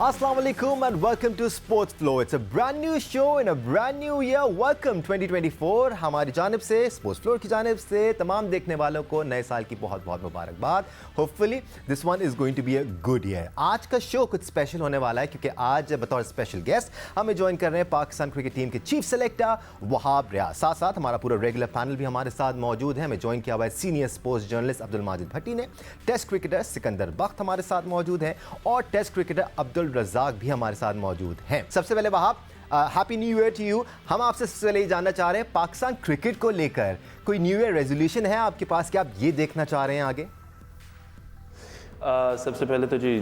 Assalamu alaikum and welcome to Sports Flow. It's a brand new show in a brand new year. Welcome 2024. हमारी जानिब से Sports Flow की जानिब से तमाम देखने वालों को नए साल की बहुत बहुत मुबारकबाद. Hopefully this one is going to be a good year. आज का शो कुछ स्पेशल होने वाला है क्योंकि आज बतौर स्पेशल गेस्ट हमें ज्वाइन कर रहे हैं पाकिस्तान क्रिकेट टीम के चीफ सेलेक्टर वहाब रियाज. साथ साथ हमारा पूरा रेगुलर पैनल भी हमारे साथ मौजूद है. हमें ज्वाइन किया हुआ है senior sports journalist Abdul Majid Bhatti ने, टेस्ट क्रिकेटर सिकंदर बख्त हमारे साथ मौजूद हैं और टेस्ट क्रिकेटर अब्दुल रज़ाक भी हमारे साथ मौजूद हैं. सबसे पहले Wahab, happy new year to you. हम आपसे सबसे पहले ये जानना चाह रहे हैं पाकिस्तान क्रिकेट को लेकर कोई न्यू ईयर रेजोल्यूशन है आपके पास कि आप ये देखना चाह रहे हैं आगे? सबसे पहले तो जी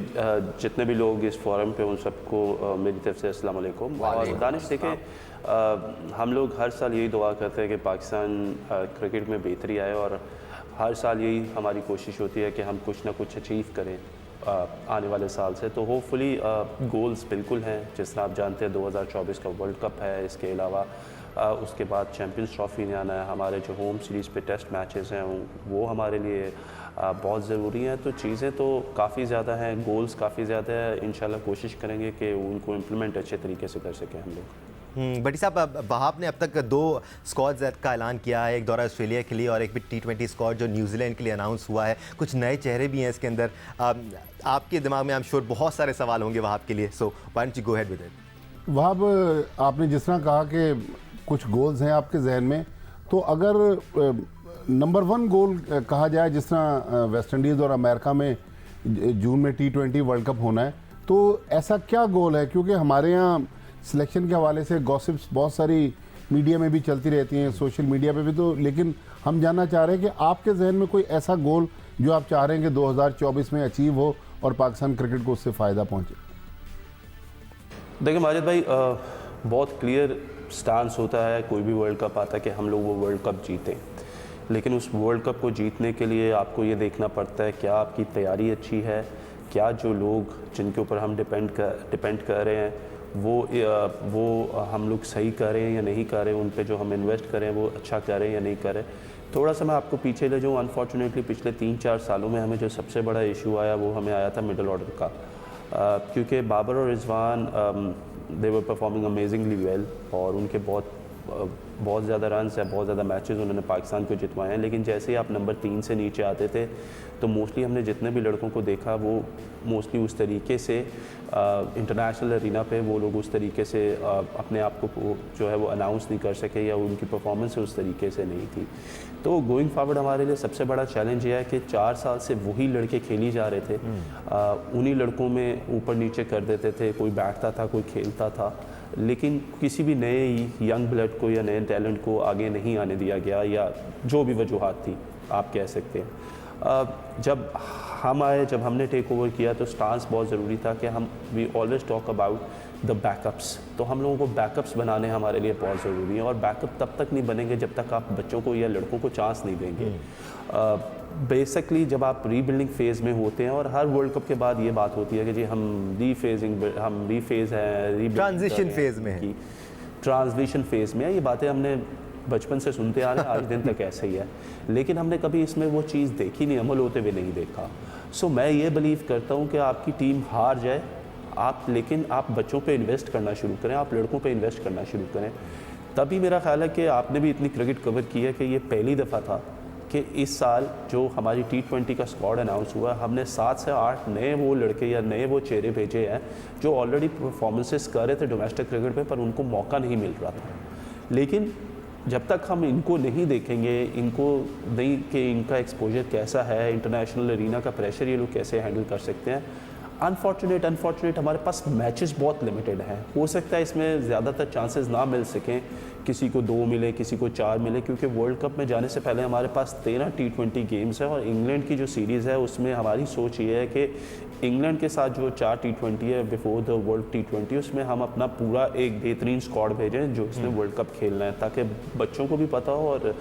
जितने भी लोग इस फोरम पे उन सबको मेरी तरफ से अस्सलाम वालेकुम. और दानिश देखें, हम लोग हर साल यही दुआ करते हैं कि पाकिस्तान क्रिकेट में बेहतरी आए और हर साल यही हमारी कोशिश होती है कि हम कुछ ना कुछ अचीव करें आने वाले साल से. तो होपफुली गोल्स बिल्कुल हैं. जिस तरह आप जानते हैं 2024 का वर्ल्ड कप है. इसके अलावा उसके बाद चैम्पियंस ट्रॉफी ने आना है. हमारे जो होम सीरीज़ पे टेस्ट मैचेस हैं वो हमारे लिए बहुत ज़रूरी हैं. तो चीज़ें तो काफ़ी ज़्यादा हैं, गोल्स काफ़ी ज़्यादा है. इंशाल्लाह कोशिश करेंगे कि उनको इम्प्लीमेंट अच्छे तरीके से कर सकें हम लोग. बटी साहब, वहाब ने अब तक 2 स्क्वाड्स का ऐलान किया है. एक दौरा ऑस्ट्रेलिया के लिए और एक भी T20 स्क्वाड जो न्यूजीलैंड के लिए अनाउंस हुआ है. कुछ नए चेहरे भी हैं इसके अंदर. आपके दिमाग में आई एम श्योर बहुत सारे सवाल होंगे वहाब के लिए. So why don't you go ahead with it. Wahab, आपने जिस तरह कहा कि कुछ गोल्स हैं आपके जहन में, तो अगर नंबर 1 गोल कहा जाए, जिस तरह वेस्ट इंडीज़ और अमेरिका में जून में T20 वर्ल्ड कप होना है, तो ऐसा क्या गोल है? क्योंकि हमारे यहाँ सिलेक्शन के हवाले से गॉसिप्स बहुत सारी मीडिया में भी चलती रहती हैं, सोशल मीडिया पे भी. तो लेकिन हम जानना चाह रहे हैं कि आपके जहन में कोई ऐसा गोल जो आप चाह रहे हैं कि 2024 में अचीव हो और पाकिस्तान क्रिकेट को उससे फ़ायदा पहुंचे. देखिए माजिद भाई, बहुत क्लियर स्टांस होता है कोई भी वर्ल्ड कप आता है कि हम लोग वो वर्ल्ड कप जीतें. लेकिन उस वर्ल्ड कप को जीतने के लिए आपको ये देखना पड़ता है क्या आपकी तैयारी अच्छी है, क्या जो लोग जिनके ऊपर हम डिपेंड कर रहे हैं वो हम लोग सही कर रहे हैं या नहीं कर रहे हैं, उन पे जो हम इन्वेस्ट करें वो अच्छा कर रहे हैं या नहीं कर रहे. थोड़ा सा मैं आपको पीछे ले जाऊँ. अनफॉर्चुनेटली पिछले 3-4 सालों में हमें जो सबसे बड़ा इशू आया वो हमें आया था मिडल ऑर्डर का. क्योंकि बाबर और रिजवान दे वर परफॉर्मिंग अमेजिंगली वेल और उनके बहुत ज़्यादा रन्स या बहुत ज़्यादा मैचेस उन्होंने पाकिस्तान को जितवाए हैं. लेकिन जैसे ही आप नंबर 3 से नीचे आते थे तो मोस्टली हमने जितने भी लड़कों को देखा वो मोस्टली उस तरीके से इंटरनेशनल अरीना पे वो लोग उस तरीके से अपने आप को जो है वो अनाउंस नहीं कर सके या उनकी परफॉर्मेंस उस तरीके से नहीं थी. तो गोइंग फॉरवर्ड हमारे लिए सबसे बड़ा चैलेंज ये है कि 4 साल से वही लड़के खेली जा रहे थे. उन्हीं लड़कों में ऊपर नीचे कर देते थे. कोई बैठता था, कोई खेलता था, लेकिन किसी भी नए यंग ब्लड को या नए टैलेंट को आगे नहीं आने दिया गया या जो भी वजूहात थी आप कह सकते हैं. जब हम आए, जब हमने टेक ओवर किया तो स्टांस बहुत ज़रूरी था कि हम we always talk about the backups. तो हम लोगों को बैकअप्स बनाने हमारे लिए बहुत ज़रूरी है और बैकअप तब तक नहीं बनेंगे जब तक आप बच्चों को या लड़कों को चांस नहीं देंगे. बेसिकली जब आप रीबिल्डिंग फेज़ में होते हैं और हर वर्ल्ड कप के बाद ये बात होती है कि जी हम रीफेज़ हैं, ट्रांजिशन फेज़ में हैं, ट्रांजिशन फेज़ में है. ये बातें हमने बचपन से सुनते आ रहे हैं, आज दिन तक ऐसे ही है. लेकिन हमने कभी इसमें वो चीज़ देखी नहीं, अमल होते हुए नहीं देखा. सो मैं ये बिलीव करता हूँ कि आपकी टीम हार जाए लेकिन आप बच्चों पे इन्वेस्ट करना शुरू करें, आप लड़कों पे इन्वेस्ट करना शुरू करें. तभी मेरा ख्याल है कि आपने भी इतनी क्रिकेट कवर की है कि ये पहली दफ़ा था कि इस साल जो हमारी T20 का स्क्वाड अनाउंस हुआ, हमने 7 से 8 नए वो लड़के या नए वो चेहरे भेजे हैं जो ऑलरेडी परफॉर्मेंसेस कर रहे थे डोमेस्टिक क्रिकेट में, पर उनको मौका नहीं मिल रहा था. लेकिन जब तक हम इनको नहीं देखेंगे, इनको नहीं कि इनका एक्सपोजर कैसा है, इंटरनेशनल अरीना का प्रेशर ये लोग कैसे हैंडल कर सकते हैं. अनफॉर्चुनेट हमारे पास मैचेस बहुत लिमिटेड हैं. हो सकता है इसमें ज़्यादातर चांसेस ना मिल सकें, किसी को 2 मिले, किसी को 4 मिले, क्योंकि वर्ल्ड कप में जाने से पहले हमारे पास 13 T20 गेम्स हैं और इंग्लैंड की जो सीरीज़ है उसमें हमारी सोच ये है कि इंग्लैंड के साथ जो 4 T20 है बिफोर द वर्ल्ड T20 उसमें हम अपना पूरा एक बेहतरीन स्क्वाड भेजें जो इसमें वर्ल्ड कप खेलना है, ताकि बच्चों को भी पता हो और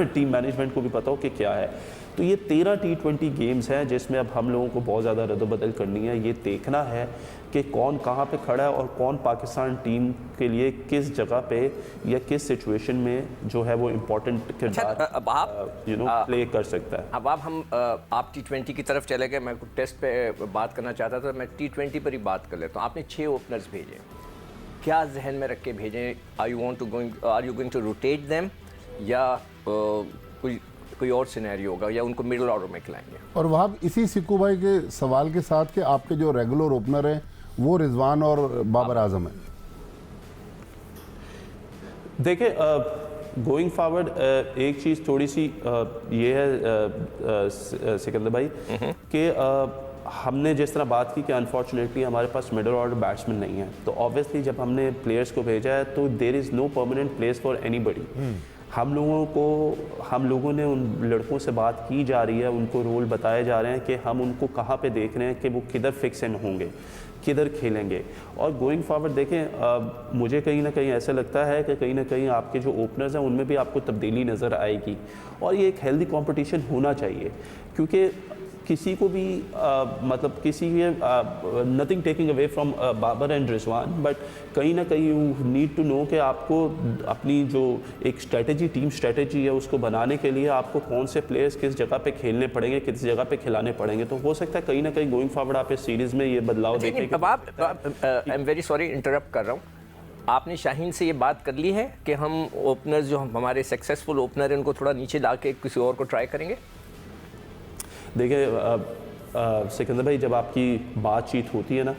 टीम मैनेजमेंट को भी पता हो कि क्या है। तो ये 13 T20 गेम्स हैं जिसमें अब हम लोगों को बहुत ज़्यादा रद्द-बदल करनी है। ये देखना है कि कौन कहाँ पे खड़ा है और कौन पाकिस्तान टीम के लिए किस जगह पे या किस सिचुएशन में जो है वो इम्पोर्टेंट किरदार अब आप प्ले कर सकता है। अब आप T20 की तरफ चले गए। मैं टेस्ट पे बात करना चाहता था, मैं T20 पर ही बात कर लेता हूँ। आपने 6 ओपनर्स भेजे, क्या जहन में रख के भेजें? Are you going to rotate them या कोई और सिनेरियो होगा या उनको मिडिल ऑर्डर में खिलाएंगे? और वहाँ इसी सिक्कू भाई के सवाल के साथ कि आपके जो रेगुलर ओपनर हैं वो रिजवान और बाबर आजम है। देखिए गोइंग फॉरवर्ड एक चीज़ थोड़ी सी ये है सिकंदर भाई कि हमने जिस तरह बात की कि अनफॉर्चुनेटली हमारे पास मिडिल ऑर्डर बैट्समैन नहीं है, तो ऑब्वियसली जब हमने प्लेयर्स को भेजा है तो there is no permanent place for anybody. हम लोगों ने उन लड़कों से बात की जा रही है, उनको रोल बताए जा रहे हैं कि हम उनको कहाँ पे देख रहे हैं कि वो किधर फिक्स इन होंगे, किधर खेलेंगे। और गोइंग फॉरवर्ड देखें मुझे कहीं ना कहीं ऐसा लगता है कि कहीं ना कहीं आपके जो ओपनर्स हैं उनमें भी आपको तब्दीली नज़र आएगी और ये एक हेल्दी कंपटीशन होना चाहिए, क्योंकि किसी को भी मतलब किसी के nothing taking away from Babar and Rizwan, but कहीं ना कहीं यू नीड टू नो कि आपको अपनी जो एक स्ट्रेटजी टीम स्ट्रेटजी है उसको बनाने के लिए आपको कौन से प्लेयर्स किस जगह पे खेलने पड़ेंगे, किस जगह पे खिलाने पड़ेंगे। तो हो सकता है कहीं ना कहीं गोइंग फॉरवर्ड आप इस सीरीज़ में ये बदलाव देखेंगे। अब I am very sorry interrupt कर रहा हूँ, आपने शाहीन से ये बात कर ली है कि हम ओपनर्स जो हमारे सक्सेसफुल ओपनर हैं उनको थोड़ा नीचे ला के किसी और को ट्राई करेंगे? देखिए सिकंदर भाई, जब आपकी बातचीत होती है ना,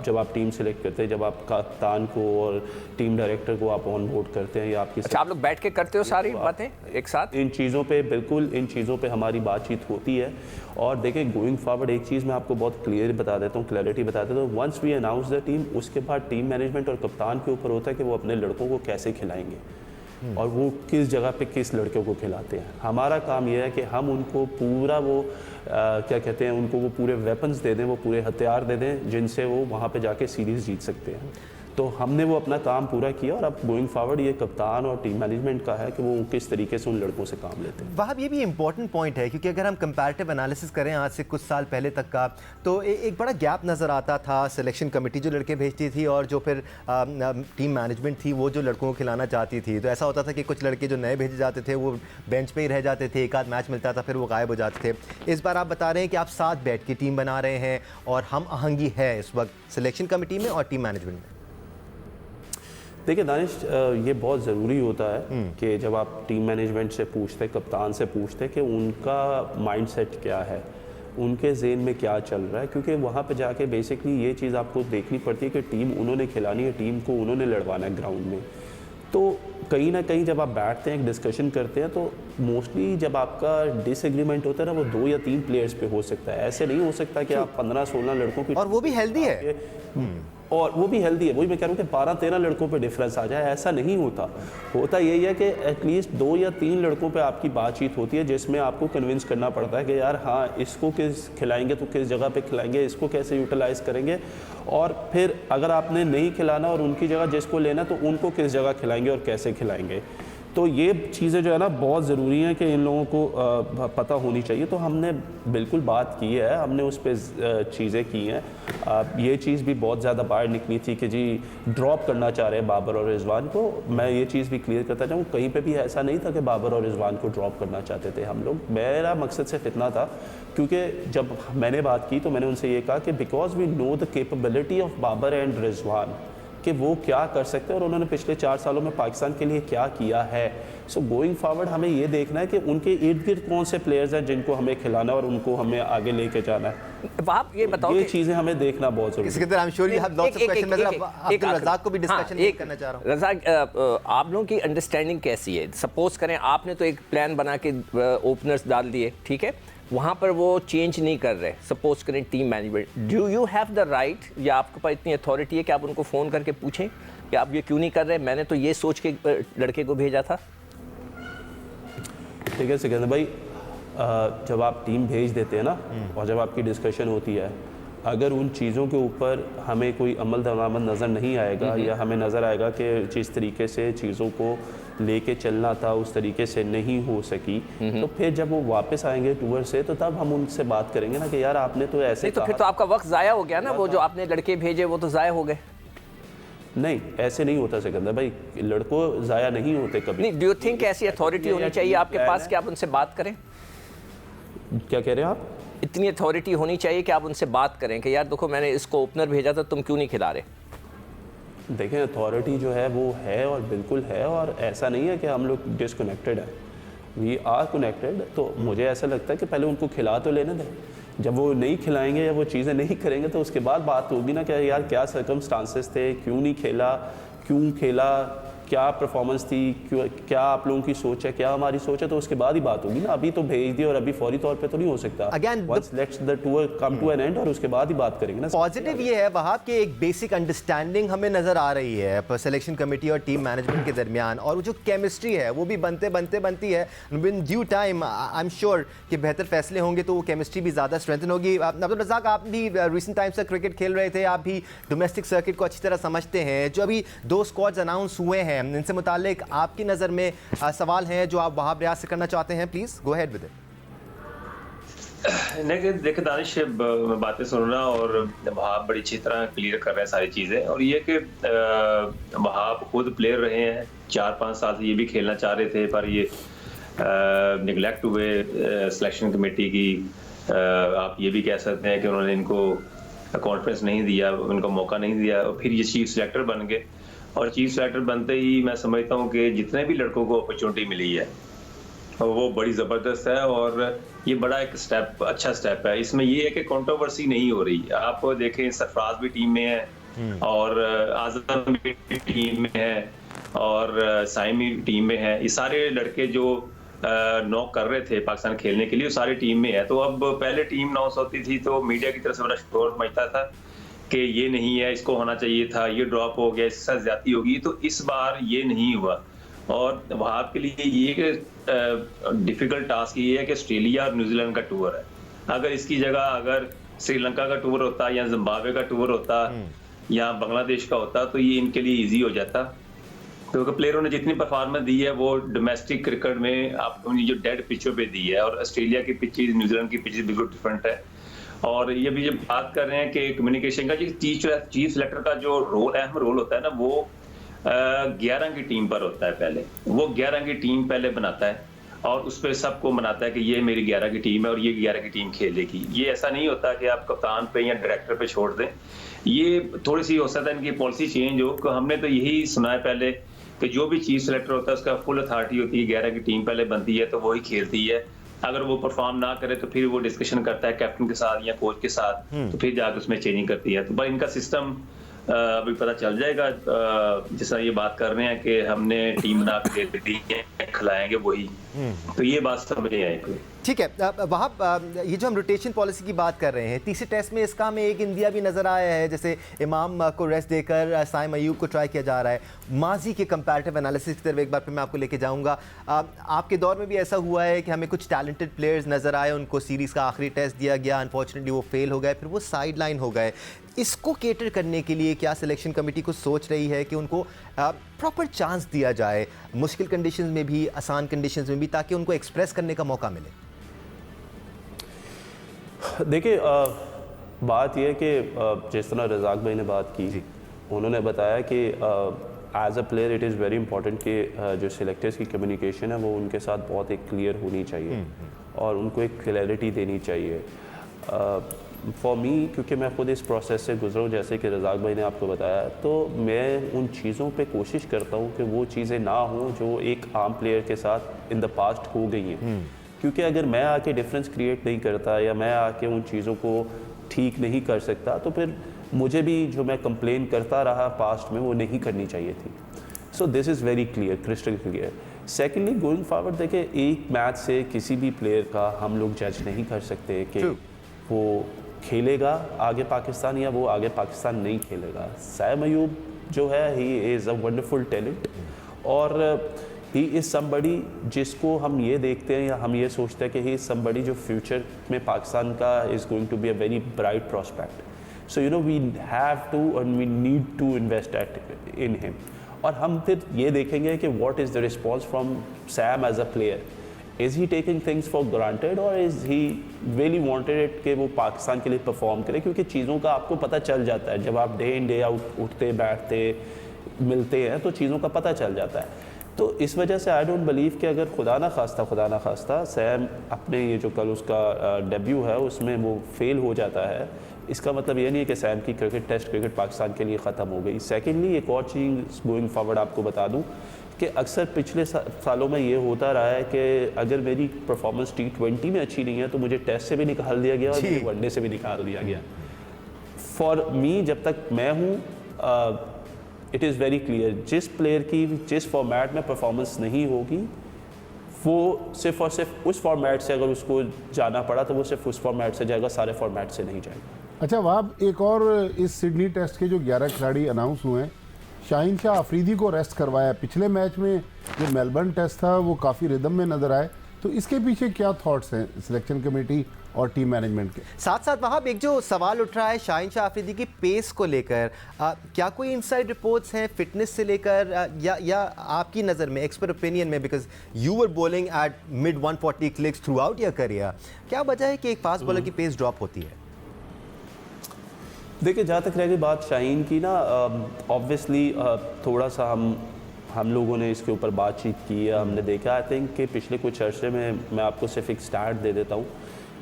जब आप टीम सेलेक्ट करते हैं, जब आप कप्तान को और टीम डायरेक्टर को आप ऑन बोर्ड करते हैं या आपकी अच्छा, आप लोग बैठ के करते हो सारी बातें एक साथ? इन चीज़ों पे बिल्कुल, इन चीज़ों पे हमारी बातचीत होती है। और देखिए गोइंग फॉरवर्ड एक चीज़ मैं आपको बहुत क्लियर बता देता हूँ, क्लैरिटी बता देता हूँ। Once we announce the team, उसके बाद टीम मैनेजमेंट और कप्तान के ऊपर होता है कि वो अपने लड़कों को कैसे खिलाएंगे और वो किस जगह पे किस लड़के को खिलाते हैं। हमारा काम यह है कि हम उनको पूरा वो क्या कहते हैं, उनको वो पूरे वेपन्स दे दें, वो पूरे हथियार दे दें जिनसे वो वहाँ पे जाके सीरीज़ जीत सकते हैं। तो हमने वो अपना काम पूरा किया और अब गोइंग फॉरवर्ड ये कप्तान और टीम मैनेजमेंट का है कि वो किस तरीके से उन लड़कों से काम लेते हैं। वहाँ ये भी इंपॉर्टेंट पॉइंट है, क्योंकि अगर हम कंपैरेटिव एनालिसिस करें आज से कुछ साल पहले तक का, तो एक बड़ा गैप नज़र आता था। सिलेक्शन कमेटी जो लड़के भेजती थी और जो फिर टीम मैनेजमेंट थी वो जो लड़कों को खिलाना चाहती थी। तो ऐसा होता था कि कुछ लड़के जो नए भेजे जाते थे वो बेंच पे ही रह जाते थे, एक आध मैच मिलता था फिर वो गायब हो जाते थे। इस बार आप बता रहे हैं कि आप साथ बैठ के टीम बना रहे हैं और हम आहंगी है इस वक्त सिलेक्शन कमेटी में और टीम मैनेजमेंट में। देखिए दानिश, ये बहुत ज़रूरी होता है कि जब आप टीम मैनेजमेंट से पूछते, कप्तान से पूछते कि उनका माइंडसेट क्या है, उनके ज़हन में क्या चल रहा है, क्योंकि वहाँ पे जाके बेसिकली ये चीज़ आपको देखनी पड़ती है कि टीम उन्होंने खिलानी है, टीम को उन्होंने लड़वाना है ग्राउंड में। तो कहीं ना कहीं जब आप बैठते हैं, एक डिस्कशन करते हैं, तो मोस्टली जब आपका डिसएग्रीमेंट होता है ना, वो 2 या 3 प्लेयर्स पे हो सकता है। ऐसे नहीं हो सकता कि आप 15-16 लड़कों की, और वो भी हेल्दी है, और वो भी हेल्दी है। वही मैं कह रहा हूँ कि 12-13 लड़कों पे डिफरेंस आ जाए, ऐसा नहीं होता। होता यही है कि एटलीस्ट 2 या 3 लड़कों पे आपकी बातचीत होती है जिसमें आपको कन्विंस करना पड़ता है कि यार हाँ, इसको किस खिलाएंगे तो किस जगह पे खिलाएंगे, इसको कैसे यूटिलाइज़ करेंगे, और फिर अगर आपने नहीं खिलाना और उनकी जगह जिसको लेना तो उनको किस जगह खिलाएंगे और कैसे खिलाएंगे। तो ये चीज़ें जो है ना बहुत ज़रूरी हैं कि इन लोगों को पता होनी चाहिए। तो हमने बिल्कुल बात की है, हमने उस पर चीज़ें की हैं। ये चीज़ भी बहुत ज़्यादा बाहर निकली थी कि जी ड्रॉप करना चाह रहे हैं बाबर और रिजवान को। मैं ये चीज़ भी क्लियर करता चाहूँ, कहीं पे भी ऐसा नहीं था कि बाबर और रिजवान को ड्रॉप करना चाहते थे हम लोग। मेरा मकसद सिर्फ इतना था, क्योंकि जब मैंने बात की तो मैंने उनसे ये कहा कि because we know the capability of Babar and Rizwan कि वो क्या कर सकते हैं और उन्होंने पिछले 4 सालों में पाकिस्तान के लिए क्या किया है। सो गोइंग फॉरवर्ड हमें ये देखना है कि उनके इर्द गिर्द कौन से प्लेयर्स हैं जिनको हमें खिलाना और उनको हमें आगे लेके जाना है। आप ये बताओ, ये चीज़ें हमें देखना बहुत ज़रूरी है। Sikandar, I am sure you have lots of question. मैं अब्दुल रज़ाक को भी डिस्कशन करना चाह रहा हूं। रज़ाक, आप लोगों की अंडरस्टैंडिंग कैसी है? सपोज करें आपने तो एक प्लान बना के ओपनर्स डाल दिए, ठीक है, वहाँ पर वो चेंज नहीं कर रहे, सपोज करें team management, do you have the right या आपके पास इतनी अथॉरिटी है कि आप उनको फ़ोन करके पूछें कि आप ये क्यों नहीं कर रहे, मैंने तो ये सोच के लड़के को भेजा था? ठीक है सिकंदर भाई, जब आप टीम भेज देते हैं ना और जब आपकी डिस्कशन होती है अगर उन चीज़ों के ऊपर हमें कोई अमल दरामद नज़र नहीं आएगा या हमें नज़र आएगा कि जिस तरीके से चीज़ों को लेके चलना था उस तरीके से नहीं हो सकी, तो फिर जब वो वापस आएंगे टूर से तो तब हम उनसे बात करेंगे ना कि यार आपने तो ऐसे नहीं तो फिर तो आपका वक्त ज़ाया हो गया ना, वो जो आपने लड़के भेजे वो तो ज़ाया हो गए। नहीं, ऐसे नहीं होता सिकंदर भाई, लड़कों ज़ाया नहीं होते कभी। नहीं, डू यू थिंक ऐसी अथॉरिटी होनी चाहिए आपके पास कि आप उनसे बात करें? क्या कह रहे हैं आप? इतनी अथॉरिटी होनी चाहिए कि आप उनसे बात करें कि यार देखो मैंने इसको ओपनर भेजा था, तुम क्यों नहीं खिला रहे? देखें, अथॉरिटी जो है वो है और बिल्कुल है, और ऐसा नहीं है कि हम लोग डिसकनेक्टेड है, वी आर कनेक्टेड। तो मुझे ऐसा लगता है कि पहले उनको खिला तो लेने दें, जब वो नहीं खिलाएंगे या वो चीज़ें नहीं करेंगे तो उसके बाद बात होगी ना कि यार क्या सर्कमस्टांसेस थे, क्यों नहीं खेला, क्यों खेला, क्या परफॉर्मेंस थी, क्यों, क्या आप लोगों की सोच है, क्या हमारी सोच है, तो उसके बाद ही बात होगी ना। अभी तो भेज दिया और अभी फौरी तौर पे तो नहीं हो सकता। Again, Once let's the tour come to an end और उसके बाद ही बात करेंगे ना। पॉजिटिव ये है वहाब कि एक बेसिक अंडरस्टैंडिंग हमें नजर आ रही है सिलेक्शन कमेटी और टीम मैनेजमेंट के दरमियान, और वो जो केमिस्ट्री है वो भी बनती है। With due time I am sure कि बेहतर फैसले होंगे तो वो केमिस्ट्री भी ज़्यादा स्ट्रेंथन होगी। अब्दुल रज़ाक, आप भी रिसेंट टाइम्स से क्रिकेट खेल रहे थे, आप भी डोमेस्टिक सर्किट को अच्छी तरह समझते हैं। जो अभी 2 स्क्वाड्स अनाउंस हुए हैं, इनसे मुताल्लिक आपकी नज़र में सवाल हैं जो आप वहाब रियाज से करना चाहते हैं, please go ahead with it. नहीं, देखिए दानिश, मैं बातें सुन रहा और वहाब बड़ी अच्छी तरह क्लियर कर रहे हैं सारी चीज़ें, और ये कि वहाब खुद प्लेयर रहे हैं 4-5 साल से, ये भी खेलना चाह रहे थे पर ये निगलेक्ट हुए सिलेक्शन कमेटी की। आप ये भी कह सकते हैं कि उन्होंने इनको कॉन्फिडेंस नहीं दिया, उनको मौका नहीं दिया, और फिर ये चीफ सिलेक्टर बन गए। और चीफ सेलेक्टर बनते ही मैं समझता हूँ कि जितने भी लड़कों को अपॉर्चुनिटी मिली है वो बड़ी ज़बरदस्त है, और ये बड़ा एक स्टेप, अच्छा स्टेप है। इसमें ये है कि कंट्रोवर्सी नहीं हो रही। आप देखें, सरफराज भी टीम में है और आज़म भी टीम में है और साइम भी टीम में है। ये सारे लड़के जो नॉक कर रहे थे पाकिस्तान खेलने के लिए, वो सारी टीम में है। तो अब पहले टीम अनाउंस होती थी तो मीडिया की तरफ से बड़ा शोर मचता था कि ये नहीं है, इसको होना चाहिए था, ये ड्रॉप हो गया, इसके साथ ज्यादती होगी। तो इस बार ये नहीं हुआ, और वहाब के लिए ये डिफिकल्ट टास्क ये है कि ऑस्ट्रेलिया और न्यूजीलैंड का टूर है। अगर इसकी जगह अगर श्रीलंका का टूर होता या जिम्बाब्वे का टूर होता या बांग्लादेश का होता तो ये इनके लिए ईजी हो जाता, क्योंकि प्लेयरों ने जितनी परफॉर्मेंस दी है वो डोमेस्टिक क्रिकेट में आपको जो डेड पिचों पे दी है, और ऑस्ट्रेलिया की पिचेज, न्यूजीलैंड की पिचेज बिल्कुल डिफरेंट है। और ये भी जब बात कर रहे हैं कि कम्युनिकेशन का, चीफ सिलेक्टर का जो रोल, अहम रोल होता है ना, वो 11 की टीम पर होता है। पहले वो 11 की टीम पहले बनाता है और उस पर सबको मनाता है कि ये मेरी 11 की टीम है और ये 11 की टीम खेलेगी। ये ऐसा नहीं होता कि आप कप्तान पे या डायरेक्टर पे छोड़ दें। ये थोड़ी सी हो सकता है इनकी पॉलिसी चेंज हो। हमने तो यही सुना है पहले कि जो भी चीफ सिलेक्टर होता है उसका फुल अथॉरिटी होती है, 11 की टीम पहले बनती है तो वही खेलती है। अगर वो परफॉर्म ना करे तो फिर वो डिस्कशन करता है कैप्टन के साथ या कोच के साथ, तो फिर जाकर उसमें चेंजिंग करती है। तो भाई इनका सिस्टम अभी पता चल जाएगा। जैसा ये बात कर रहे हैं कि हमने टीम बना के दे दी है, खिलाएंगे वही, तो ये बात समझ नहीं आई कोई। ठीक है, वहाँ ये जो हम रोटेशन पॉलिसी की बात कर रहे हैं, तीसरे टेस्ट में इसका में एक इंडिया भी नज़र आया है, जैसे इमाम को रेस्ट देकर साइम अयूब को ट्राई किया जा रहा है। माजी के कंपैरेटिव एनालिसिस की तरफ एक बार फिर मैं आपको लेके जाऊँगा। आपके दौर में भी ऐसा हुआ है कि हमें कुछ टैलेंटेड प्लेयर्स नज़र आए, उनको सीरीज़ का आखिरी टेस्ट दिया गया, अनफॉर्चुनेटली वो फेल हो गए, फिर वो साइड लाइन हो गए। इसको केटर करने के लिए क्या सिलेक्शन कमेटी को सोच रही है कि उनको प्रॉपर चांस दिया जाए, मुश्किल कंडीशंस में भी, आसान कंडीशंस में भी, ताकि उनको एक्सप्रेस करने का मौका मिले? देखिए, बात यह है कि जिस तरह रज़ाक भाई ने बात की, उन्होंने बताया कि as a player it is very important कि जो सिलेक्टर्स की कम्युनिकेशन है वो उनके साथ बहुत एक क्लियर होनी चाहिए और उनको एक क्लैरिटी देनी चाहिए। फॉर मी, क्योंकि मैं खुद इस प्रोसेस से गुजरा हूँ, जैसे कि रज़ाक भाई ने आपको बताया, तो मैं उन चीज़ों पे कोशिश करता हूँ कि वो चीज़ें ना हों जो एक आम प्लेयर के साथ इन द पास्ट हो गई हैं। क्योंकि अगर मैं आके डिफरेंस क्रिएट नहीं करता या मैं आके उन चीज़ों को ठीक नहीं कर सकता तो फिर मुझे भी जो मैं कंप्लेन करता रहा पास्ट में वो नहीं करनी चाहिए थी। सो this is very clear, crystal clear. Secondly, going forward, देखिए एक मैच से किसी भी प्लेयर का हम लोग जज नहीं कर सकते कि वो खेलेगा आगे पाकिस्तान या वो आगे पाकिस्तान नहीं खेलेगा। साइम अयूब जो है, he is a wonderful talent और ही इज़ समबडी जिसको हम ये देखते हैं या हम ये सोचते हैं कि ही इज़ समबडी जो फ्यूचर में पाकिस्तान का is going to be a very bright prospect. So you know we have to and we need to invest in him. और हम फिर ये देखेंगे कि what is the response from Saim as a player. Is he taking things for granted और is he really wanted it कि वो पाकिस्तान के लिए परफॉर्म करे, क्योंकि चीज़ों का आपको पता चल जाता है जब आप डे इन डे आउट उठते बैठते मिलते हैं तो चीज़ों का पता चल जाता है। तो इस वजह से आई डोंट बिलीव कि अगर खुदा ना खास्ता सैम अपने ये जो कल उसका डेब्यू है उसमें वो फेल हो जाता है, इसका मतलब ये नहीं है कि सैम की टेस्ट क्रिकेट पाकिस्तान के लिए ख़त्म हो गई। सेकेंडली एक और चीज़ गोइंग फॉरवर्ड आपको बता दूँ कि अक्सर पिछले सालों में ये होता रहा है कि अगर मेरी परफॉर्मेंस T20 में अच्छी नहीं है तो मुझे टेस्ट से भी निकाल दिया गया और मुझे वनडे से भी निकाल दिया गया। फॉर मी जब तक मैं हूँ इट इज़ वेरी क्लियर, जिस प्लेयर की जिस फॉर्मेट में परफॉर्मेंस नहीं होगी वो सिर्फ और सिर्फ उस फॉर्मेट से अगर उसको जाना पड़ा तो वो सिर्फ उस फॉर्मेट से जाएगा, सारे फॉर्मेट से नहीं जाएगा। अच्छा वहाब, एक और इस सिडनी टेस्ट के जो 11 खिलाड़ी अनाउंस हुए हैं, शाहीन शाह अफरीदी को रेस्ट करवाया। पिछले मैच में जो मेलबर्न टेस्ट था वो काफ़ी रिदम में नज़र आए, तो इसके पीछे क्या थॉट्स हैं सिलेक्शन कमेटी और टीम मैनेजमेंट के? साथ साथ वहां एक जो सवाल उठ रहा है शाहीन शाह अफरीदी की पेस को लेकर, क्या कोई इनसाइड रिपोर्ट्स हैं फिटनेस से लेकर, या आपकी नज़र में एक्सपर्ट ओपिनियन में, because you were bowling at mid 140 clicks through out your career, क्या वजह है कि एक फास्ट बॉलर की पेस ड्रॉप होती है? देखिए जहाँ तक रह गई बात शाहीन की ना, ऑब्वियसली थोड़ा सा हम लोगों ने इसके ऊपर बातचीत की है, हमने देखा आई थिंक कि पिछले कुछ अर्से में, मैं आपको सिर्फ एक स्टार्ट दे देता हूँ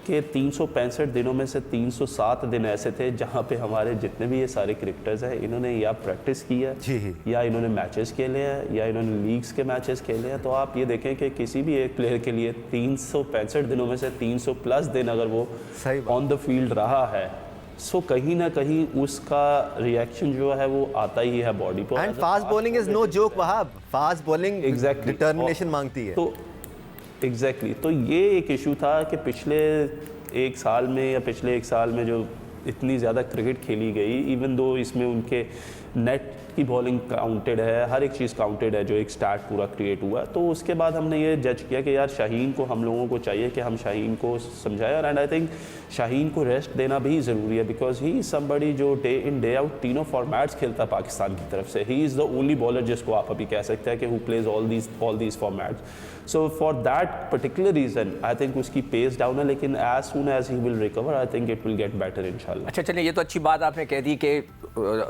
कि 365 दिनों में से 307 दिन ऐसे थे जहाँ पे हमारे जितने भी ये सारे क्रिकेटर्स हैं इन्होंने या प्रैक्टिस की है या इन्होंने मैचेस खेले हैं या इन्होंने लीग्स के मैचेस खेले हैं। तो आप ये देखें कि किसी भी एक प्लेयर के लिए 365 दिनों में से 300 प्लस दिन अगर वो ऑन द फील्ड रहा है, सो कहीं ना कहीं उसका रिएक्शन जो है वो आता ही है बॉडी पर। And fast bowling is no joke Wahab, fast bowling determination मांगती है। तो एग्जैक्टली तो ये एक इशू था कि पिछले एक साल में जो इतनी ज़्यादा क्रिकेट खेली गई, इवन दो इसमें उनके नेट की बॉलिंग काउंटेड है, हर एक चीज़ काउंटेड है जो एक स्टार्ट पूरा क्रिएट हुआ, तो उसके बाद हमने ये जज किया कि यार शाहीन को, हम लोगों को चाहिए कि हम शाहीन को समझाएं। और एंड आई थिंक शाहीन को रेस्ट देना भी ज़रूरी है, बिकॉज ही इज़ समबडी जो डे इन डे आउट तीनों फॉर्मेट्स खेलता है पाकिस्तान की तरफ से। He is the only bowler जिसको आप अभी कह सकते हैं कि who plays all these formats. So for that particular reason I think उसकी पेस डाउन है, लेकिन as soon as he will recover I think it will get better इंशाल्लाह। अच्छा चलिए, ये तो अच्छी बात आपने कह दी कि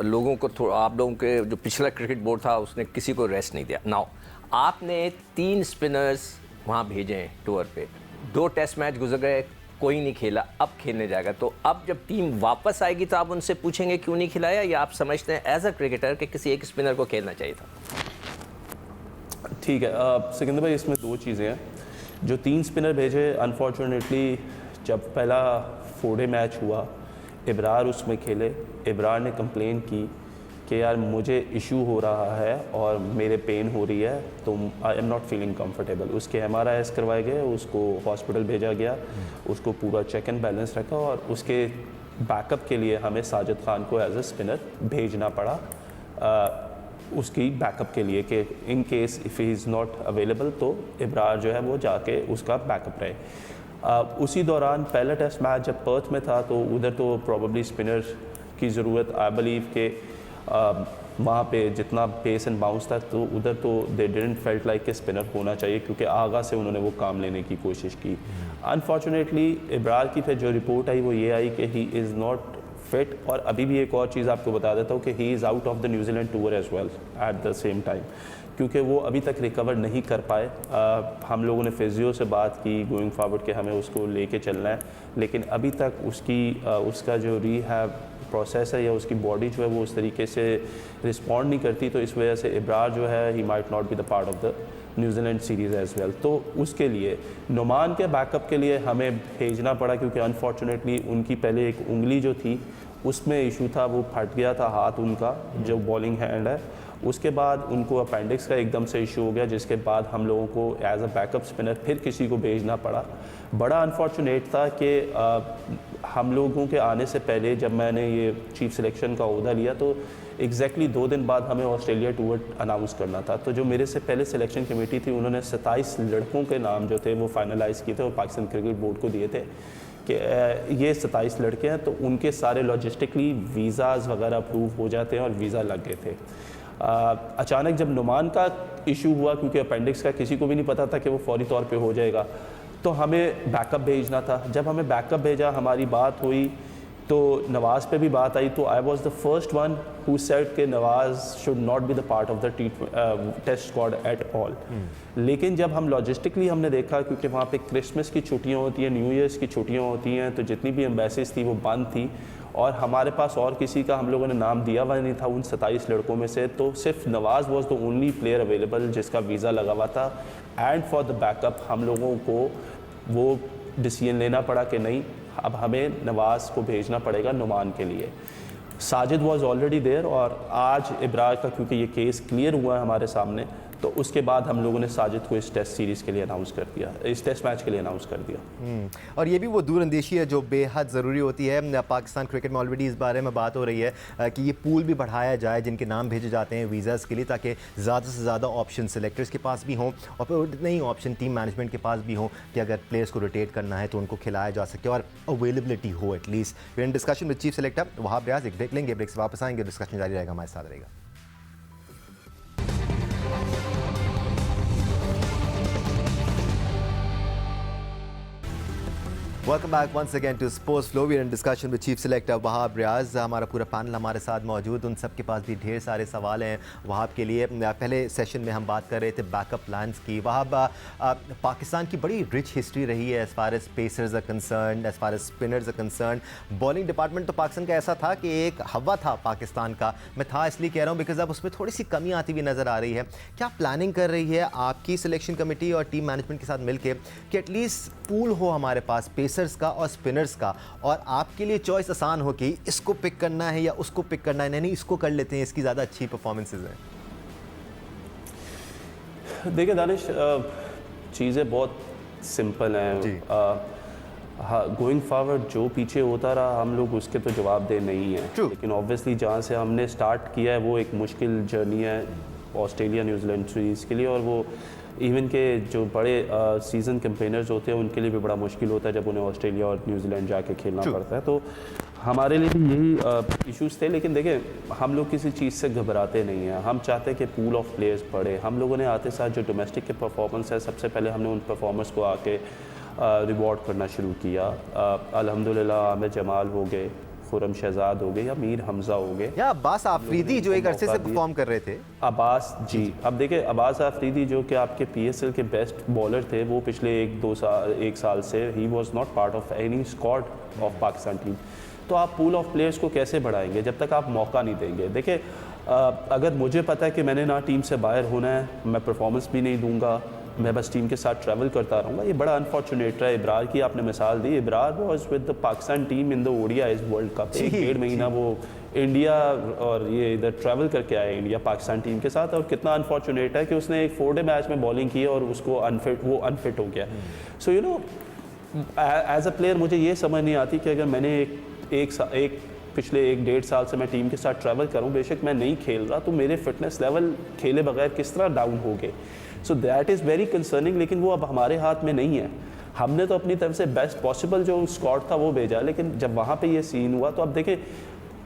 लोगों को आप लोगों के जो पिछला क्रिकेट बोर्ड था उसने किसी को रेस्ट नहीं दिया। नाउ आपने 3 स्पिनर्स वहाँ भेजे हैं टूर पे, 2 टेस्ट मैच गुजर गए, कोई नहीं खेला, अब खेलने जाएगा। तो अब जब टीम वापस आएगी तो आप उनसे पूछेंगे क्यों नहीं खिलाया, या आप समझते हैं एज अ क्रिकेटर कि किसी एक स्पिनर को खेलना चाहिए था? ठीक है सिकंदर भाई, इसमें 2 चीज़ें हैं। जो 3 स्पिनर भेजे, अनफॉर्चुनेटली जब पहला 4-डे मैच हुआ इब्रार उसमें खेले, इब्रार ने कंप्लेन की कि यार मुझे इशू हो रहा है और मेरे पेन हो रही है, तो I am not feeling comfortable. उसके MRIs करवाए गए, उसको हॉस्पिटल भेजा गया, उसको पूरा चेक एंड बैलेंस रखा और उसके बैकअप के लिए हमें साजिद खान को एज अ स्पिनर भेजना पड़ा उसकी बैकअप के लिए कि in case if he is not available तो इब्रार जो है वो जाके उसका बैकअप रहे। उसी दौरान पहला टेस्ट मैच जब पर्थ में था तो उधर तो प्रॉबली स्पिनर की ज़रूरत, आई बिलीव के वहाँ पे जितना पेस एंड बाउंस था तो उधर तो दे डिडंट फेल्ट लाइक कि स्पिनर होना चाहिए, क्योंकि आगा से उन्होंने वो काम लेने की कोशिश की। अनफॉर्चुनेटली इब्रार की फिर जो रिपोर्ट आई वो ये आई कि ही इज़ नॉट फिट। और अभी भी एक और चीज़ आपको बता देता हूँ कि he is out of the New Zealand tour as well at the same time, क्योंकि वो अभी तक रिकवर नहीं कर पाए। हम लोगों ने फिजियो से बात की गोइंग फॉरवर्ड कि हमें उसको लेके चलना है, लेकिन अभी तक उसका जो रीहैब प्रोसेस है या उसकी बॉडी जो है वो उस तरीके से रिस्पॉन्ड नहीं करती, तो इस वजह से इब्रार जो है he might not be the part of the New Zealand series as well. तो उसके लिए नुमान के बैकअप के लिए हमें भेजना पड़ा, क्योंकि अनफॉर्चुनेटली उनकी पहले एक उंगली जो थी उसमें इशू था, वो फट गया था हाथ उनका जो बॉलिंग हैंड है। उसके बाद उनको अपेंडिक्स का एकदम से इशू हो गया, जिसके बाद हम लोगों को एज अ बैकअप स्पिनर फिर किसी को भेजना पड़ा। बड़ा अनफॉर्चुनेट था कि हम लोगों के आने से पहले जब मैंने ये चीफ सिलेक्शन का ओहदा लिया तो एग्जैक्टली 2 दिन बाद हमें ऑस्ट्रेलिया टूर अनाउंस करना था। तो जो मेरे से पहले सिलेक्शन कमेटी थी उन्होंने 27 लड़कों के नाम जो थे वो फाइनलाइज़ किए थे और पाकिस्तान क्रिकेट बोर्ड को दिए थे। कि ये 27 लड़के हैं, तो उनके सारे लॉजिस्टिकली वीज़ाज़ वगैरह अप्रूव हो जाते हैं और वीज़ा लग गए थे। अचानक जब नुमान का इशू हुआ, क्योंकि अपेंडिक्स का किसी को भी नहीं पता था कि वो फौरी तौर पे हो जाएगा, तो हमें बैकअप भेजना था। जब हमें बैकअप भेजा, हमारी बात हुई, तो नवाज़ पे भी बात आई, तो I was the first one who said कि Nawaz should not be the part of the test squad at all. लेकिन जब हम लॉजिस्टिकली हमने देखा, क्योंकि वहाँ पे क्रिसमस की छुट्टियाँ होती हैं, न्यू ईयर्स की छुट्टियाँ होती हैं, तो जितनी भी एम्बेसीज थी वो बंद थी, और हमारे पास और किसी का हम लोगों ने नाम दिया हुआ नहीं था उन 27 लड़कों में से, तो सिर्फ Nawaz was the only player available जिसका वीज़ा लगा हुआ था। एंड फॉर द बैकअप हम लोगों को वो डिसीजन लेना पड़ा कि नहीं, अब हमें नवाज़ को भेजना पड़ेगा नुमान के लिए। साजिद वॉज ऑलरेडी देयर, और आज इब्रार का क्योंकि ये केस क्लियर हुआ है हमारे सामने, तो उसके बाद हम लोगों ने साजिद को इस टेस्ट सीरीज़ के लिए अनाउंस कर दिया, इस टेस्ट मैच के लिए अनाउंस कर दिया। और ये भी वो दूरअंदेशी है जो बेहद ज़रूरी होती है। पाकिस्तान क्रिकेट में ऑलरेडी इस बारे में बात हो रही है कि ये पूल भी बढ़ाया जाए जिनके नाम भेजे जाते हैं वीज़ाज़ के लिए, ताकि ज़्यादा से ज़्यादा ऑप्शन सेलेक्टर्स के पास भी हों और फिर उतने ही ऑप्शन टीम मैनेजमेंट के पास भी हों कि अगर प्लेयर्स को रोटेट करना है तो उनको खिलाया जा सके और अवेलेबिलिटी हो at least. In discussion with chief selector Wahab Riaz. एक ब्रेक लेंगे, ब्रेक से वापस आएंगे, डिस्कशन जारी रहेगा, हमारे साथ रहेगा। Welcome back once again to sports flow. We are in discussion with chief selector Wahab Riaz. हमारा पूरा पैनल हमारे साथ मौजूद, उन सब के पास भी ढेर सारे सवाल हैं वहाब के लिए। पहले सेशन में हम बात कर रहे थे बैकअप प्लान्स की। वहाब, पाकिस्तान की बड़ी रिच हिस्ट्री रही है as far as pacers are concern, as far as spinners are concern. Bowling department तो पाकिस्तान का ऐसा था कि एक हवा था पाकिस्तान का। मैं था इसलिए कह रहा हूँ बिकॉज अब उसमें थोड़ी सी कमी आती हुई नज़र आ रही है। क्या प्लानिंग कर रही है आपकी सिलेक्शन कमेटी और टीम मैनेजमेंट के साथ मिलकर कि एटलीस्ट पूल हो हमारे पास पेसर्स का और स्पिनर्स का, और आपके लिए चॉइस आसान हो कि इसको पिक करना है या उसको पिक करना है, नहीं इसको कर लेते हैं, इसकी ज़्यादा अच्छी परफॉर्मेंसेज हैं? देखिए दानिश, चीज़ें बहुत सिंपल हैं। गोइंग फॉरवर्ड जो पीछे होता रहा हम लोग उसके तो जवाब दे नहीं है, लेकिन ऑब्वियसली जहाँ से हमने स्टार्ट किया है वो एक मुश्किल जर्नी है ऑस्ट्रेलिया न्यूजीलैंड सीरीज़ के लिए, और वो इवन के जो बड़े सीज़न कैंपेनर्स होते हैं उनके लिए भी बड़ा मुश्किल होता है जब उन्हें ऑस्ट्रेलिया और न्यूजीलैंड जाके खेलना पड़ता है। तो हमारे लिए भी यही इश्यूज़ थे, लेकिन देखें हम लोग किसी चीज़ से घबराते नहीं हैं। हम चाहते हैं कि पूल ऑफ प्लेयर्स बढ़े। हम लोगों ने आते साथ जो डोमेस्टिक के परफॉर्मेंस है, सबसे पहले हमने उन परफॉर्मेंस को आके रिवॉर्ड करना शुरू किया। अल्हम्दुलिल्लाह आमिर जमाल हो गए, खुरम शहजाद हो गए, या मीर हमजा हो गए, या अब्बास आफरीदी जो एक अरसे से परफॉर्म कर रहे थे। अब्बास जी, अब देखिए अब्बास आफरीदी जो कि आपके PSL के बेस्ट बॉलर थे, वो पिछले एक साल से he was not part of any squad of Pakistan team. तो आप पूल ऑफ प्लेयर्स को कैसे बढ़ाएंगे जब तक आप मौका नहीं देंगे? देखिए अगर मुझे पता है कि मैंने ना टीम से बाहर होना है, मैं परफॉर्मेंस भी नहीं दूंगा, मैं बस टीम के साथ ट्रैवल करता रहूँगा, ये बड़ा अनफॉर्चुनेट रहा है। इब्रार की आपने मिसाल दी, Ibrar was with the Pakistan team in the ODI world cup, 1.5 महीना वो इंडिया और ये इधर ट्रैवल करके आए इंडिया पाकिस्तान टीम के साथ, और कितना अनफॉर्चुनेट है कि उसने एक 4-डे मैच में बॉलिंग की और उसको अनफिट हो गया। So you know as a player मुझे ये समझ नहीं आती कि अगर मैंने एक पिछले 1-1.5 साल से मैं टीम के साथ ट्रैवल करूँ, बेशक मैं नहीं खेल रहा, तो मेरे फिटनेस लेवल खेले बगैर किस तरह डाउन हो गए। So that is very concerning, लेकिन वो अब हमारे हाथ में नहीं है। हमने तो अपनी तरफ से बेस्ट पॉसिबल जो स्क्वाड था वो भेजा, लेकिन जब वहाँ पे ये सीन हुआ तो अब देखें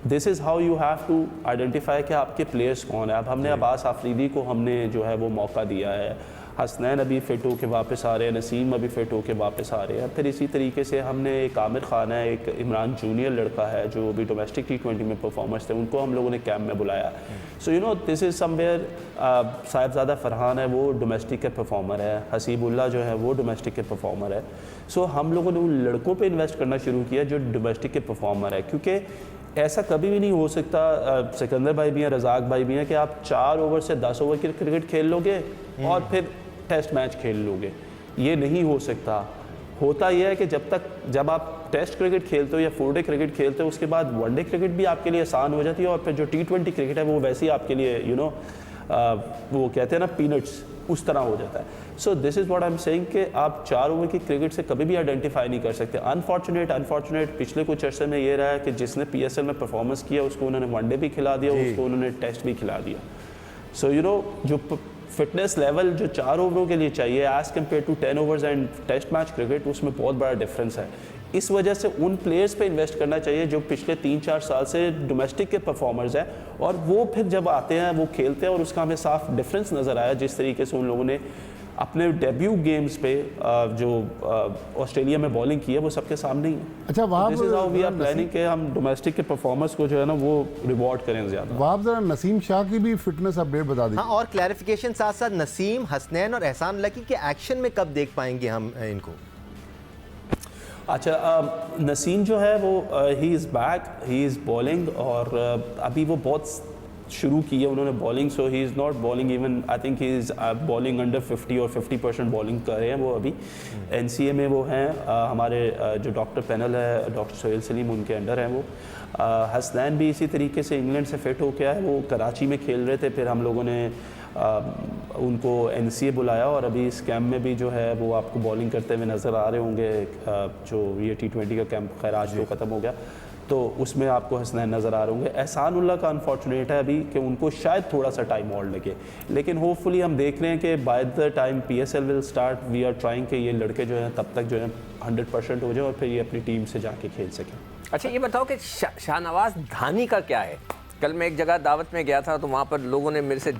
this is how you have to identify कि आपके प्लेयर्स कौन है। अब हमने अब्बास आफरीदी को हमने जो है वो मौका दिया है, हसनैन अभी फ़िट होकर वापस आ रहे हैं, नसीम अभी फ़िट होकर वापस आ रहे हैं। फिर इसी तरीके से हमने एक आमिर खान है, एक इमरान जूनियर लड़का है जो अभी डोमेस्टिक T20 में परफॉर्मर्स थे, उनको हम लोगों ने कैंप में बुलाया। सो you no this is somewhere. Sahibzada Farhan है वो डोमेस्टिक के परफॉर्मर है, हसीबुल्ला जो है वो डोमेस्टिक के परफॉर्मर है। सो हम लोगों ने उन लड़कों पर इन्वेस्ट करना शुरू किया जो डोमेस्टिक के परफॉर्मर है, क्योंकि ऐसा कभी भी नहीं हो सकता, सिकंदर भाई भी हैं, रज़ाक भाई भी हैं, कि आप 4 ओवर से 10 ओवर की क्रिकेट खेल लोगे और फिर टेस्ट मैच खेल लोगे। ये नहीं हो सकता। होता यह है कि जब आप टेस्ट क्रिकेट खेलते हो या 4-डे क्रिकेट खेलते हो, उसके बाद 1-डे क्रिकेट भी आपके लिए आसान हो जाती है, और फिर जो T20 क्रिकेट है वो वैसे ही आपके लिए वो कहते हैं ना पीनट्स, उस तरह हो जाता है। सो this is what I am saying कि आप 4 ओवर की क्रिकेट से कभी भी आइडेंटिफाई नहीं कर सकते। अनफॉर्चुनेट पिछले कुछ अर्से में ये रहा है कि जिसने PSL में परफॉर्मेंस किया उसको उन्होंने 1-डे भी खिला दिया, उसको उन्होंने टेस्ट भी खिला दिया। सो यू नो जो फिटनेस लेवल जो 4 ओवरों के लिए चाहिए as compare to 10 overs and test match cricket, उसमें बहुत बड़ा डिफरेंस है। इस वजह से उन प्लेयर्स पे इन्वेस्ट करना चाहिए जो पिछले 3-4 साल से डोमेस्टिक के परफॉर्मर्स हैं, और वो फिर जब आते हैं वो खेलते हैं और उसका हमें साफ डिफरेंस नज़र आया जिस तरीके से उन लोगों ने अपने डेब्यू गेम्स पे जो ऑस्ट्रेलिया में बॉलिंग की है वो सबके सामने ही है। अच्छा Wahab, this is how we are planning कि हम डोमेस्टिक के परफॉर्मर्स को जो है ना वो रिवॉर्ड करें ज़्यादा। वहाब जरा नसीम शाह की भी फिटनेस अपडेट बता दीजिए। हाँ, और क्लैरिफिकेशन साथ साथ नसीम, हसनैन और एहसान लकी के एक्शन में कब देख पाएंगे हम इनको? अच्छा, नसीम जो है वो he is back, he is bowling, और अभी वो बहुत शुरू की है उन्होंने bowling, so he is not bowling even, I think he is bowling under 50 और 50% बॉलिंग कर रहे हैं वो अभी। NCA में वो हैं, हमारे जो डॉक्टर पैनल है डॉक्टर सोहेल सलीम उनके अंडर हैं वो। हसनैन भी इसी तरीके से इंग्लैंड से फिट होके आए, वो कराची में खेल रहे थे, फिर हम लोगों ने उनको NCA बुलाया और अभी इस कैंप में भी जो है वो आपको बॉलिंग करते हुए नज़र आ रहे होंगे। जो ये T20 का कैंप खैर आज तो ख़त्म हो गया, तो उसमें आपको हसनैन नज़र आ रहे होंगे। एहसानुल्लाह का अनफॉर्चुनेट है अभी कि उनको शायद थोड़ा सा टाइम और लगे, लेकिन होपफुली हम देख रहे हैं कि by the time PSL will start we are trying कि ये लड़के जो हैं तब तक जो है 100% हो जाए और फिर ये अपनी टीम से जाके खेल सकें। अच्छा ये बताओ कि शाहनवाज धानी का क्या है? कल मैं एक जगह दावत में गया था तो वहाँ पर लोगों ने मेरे से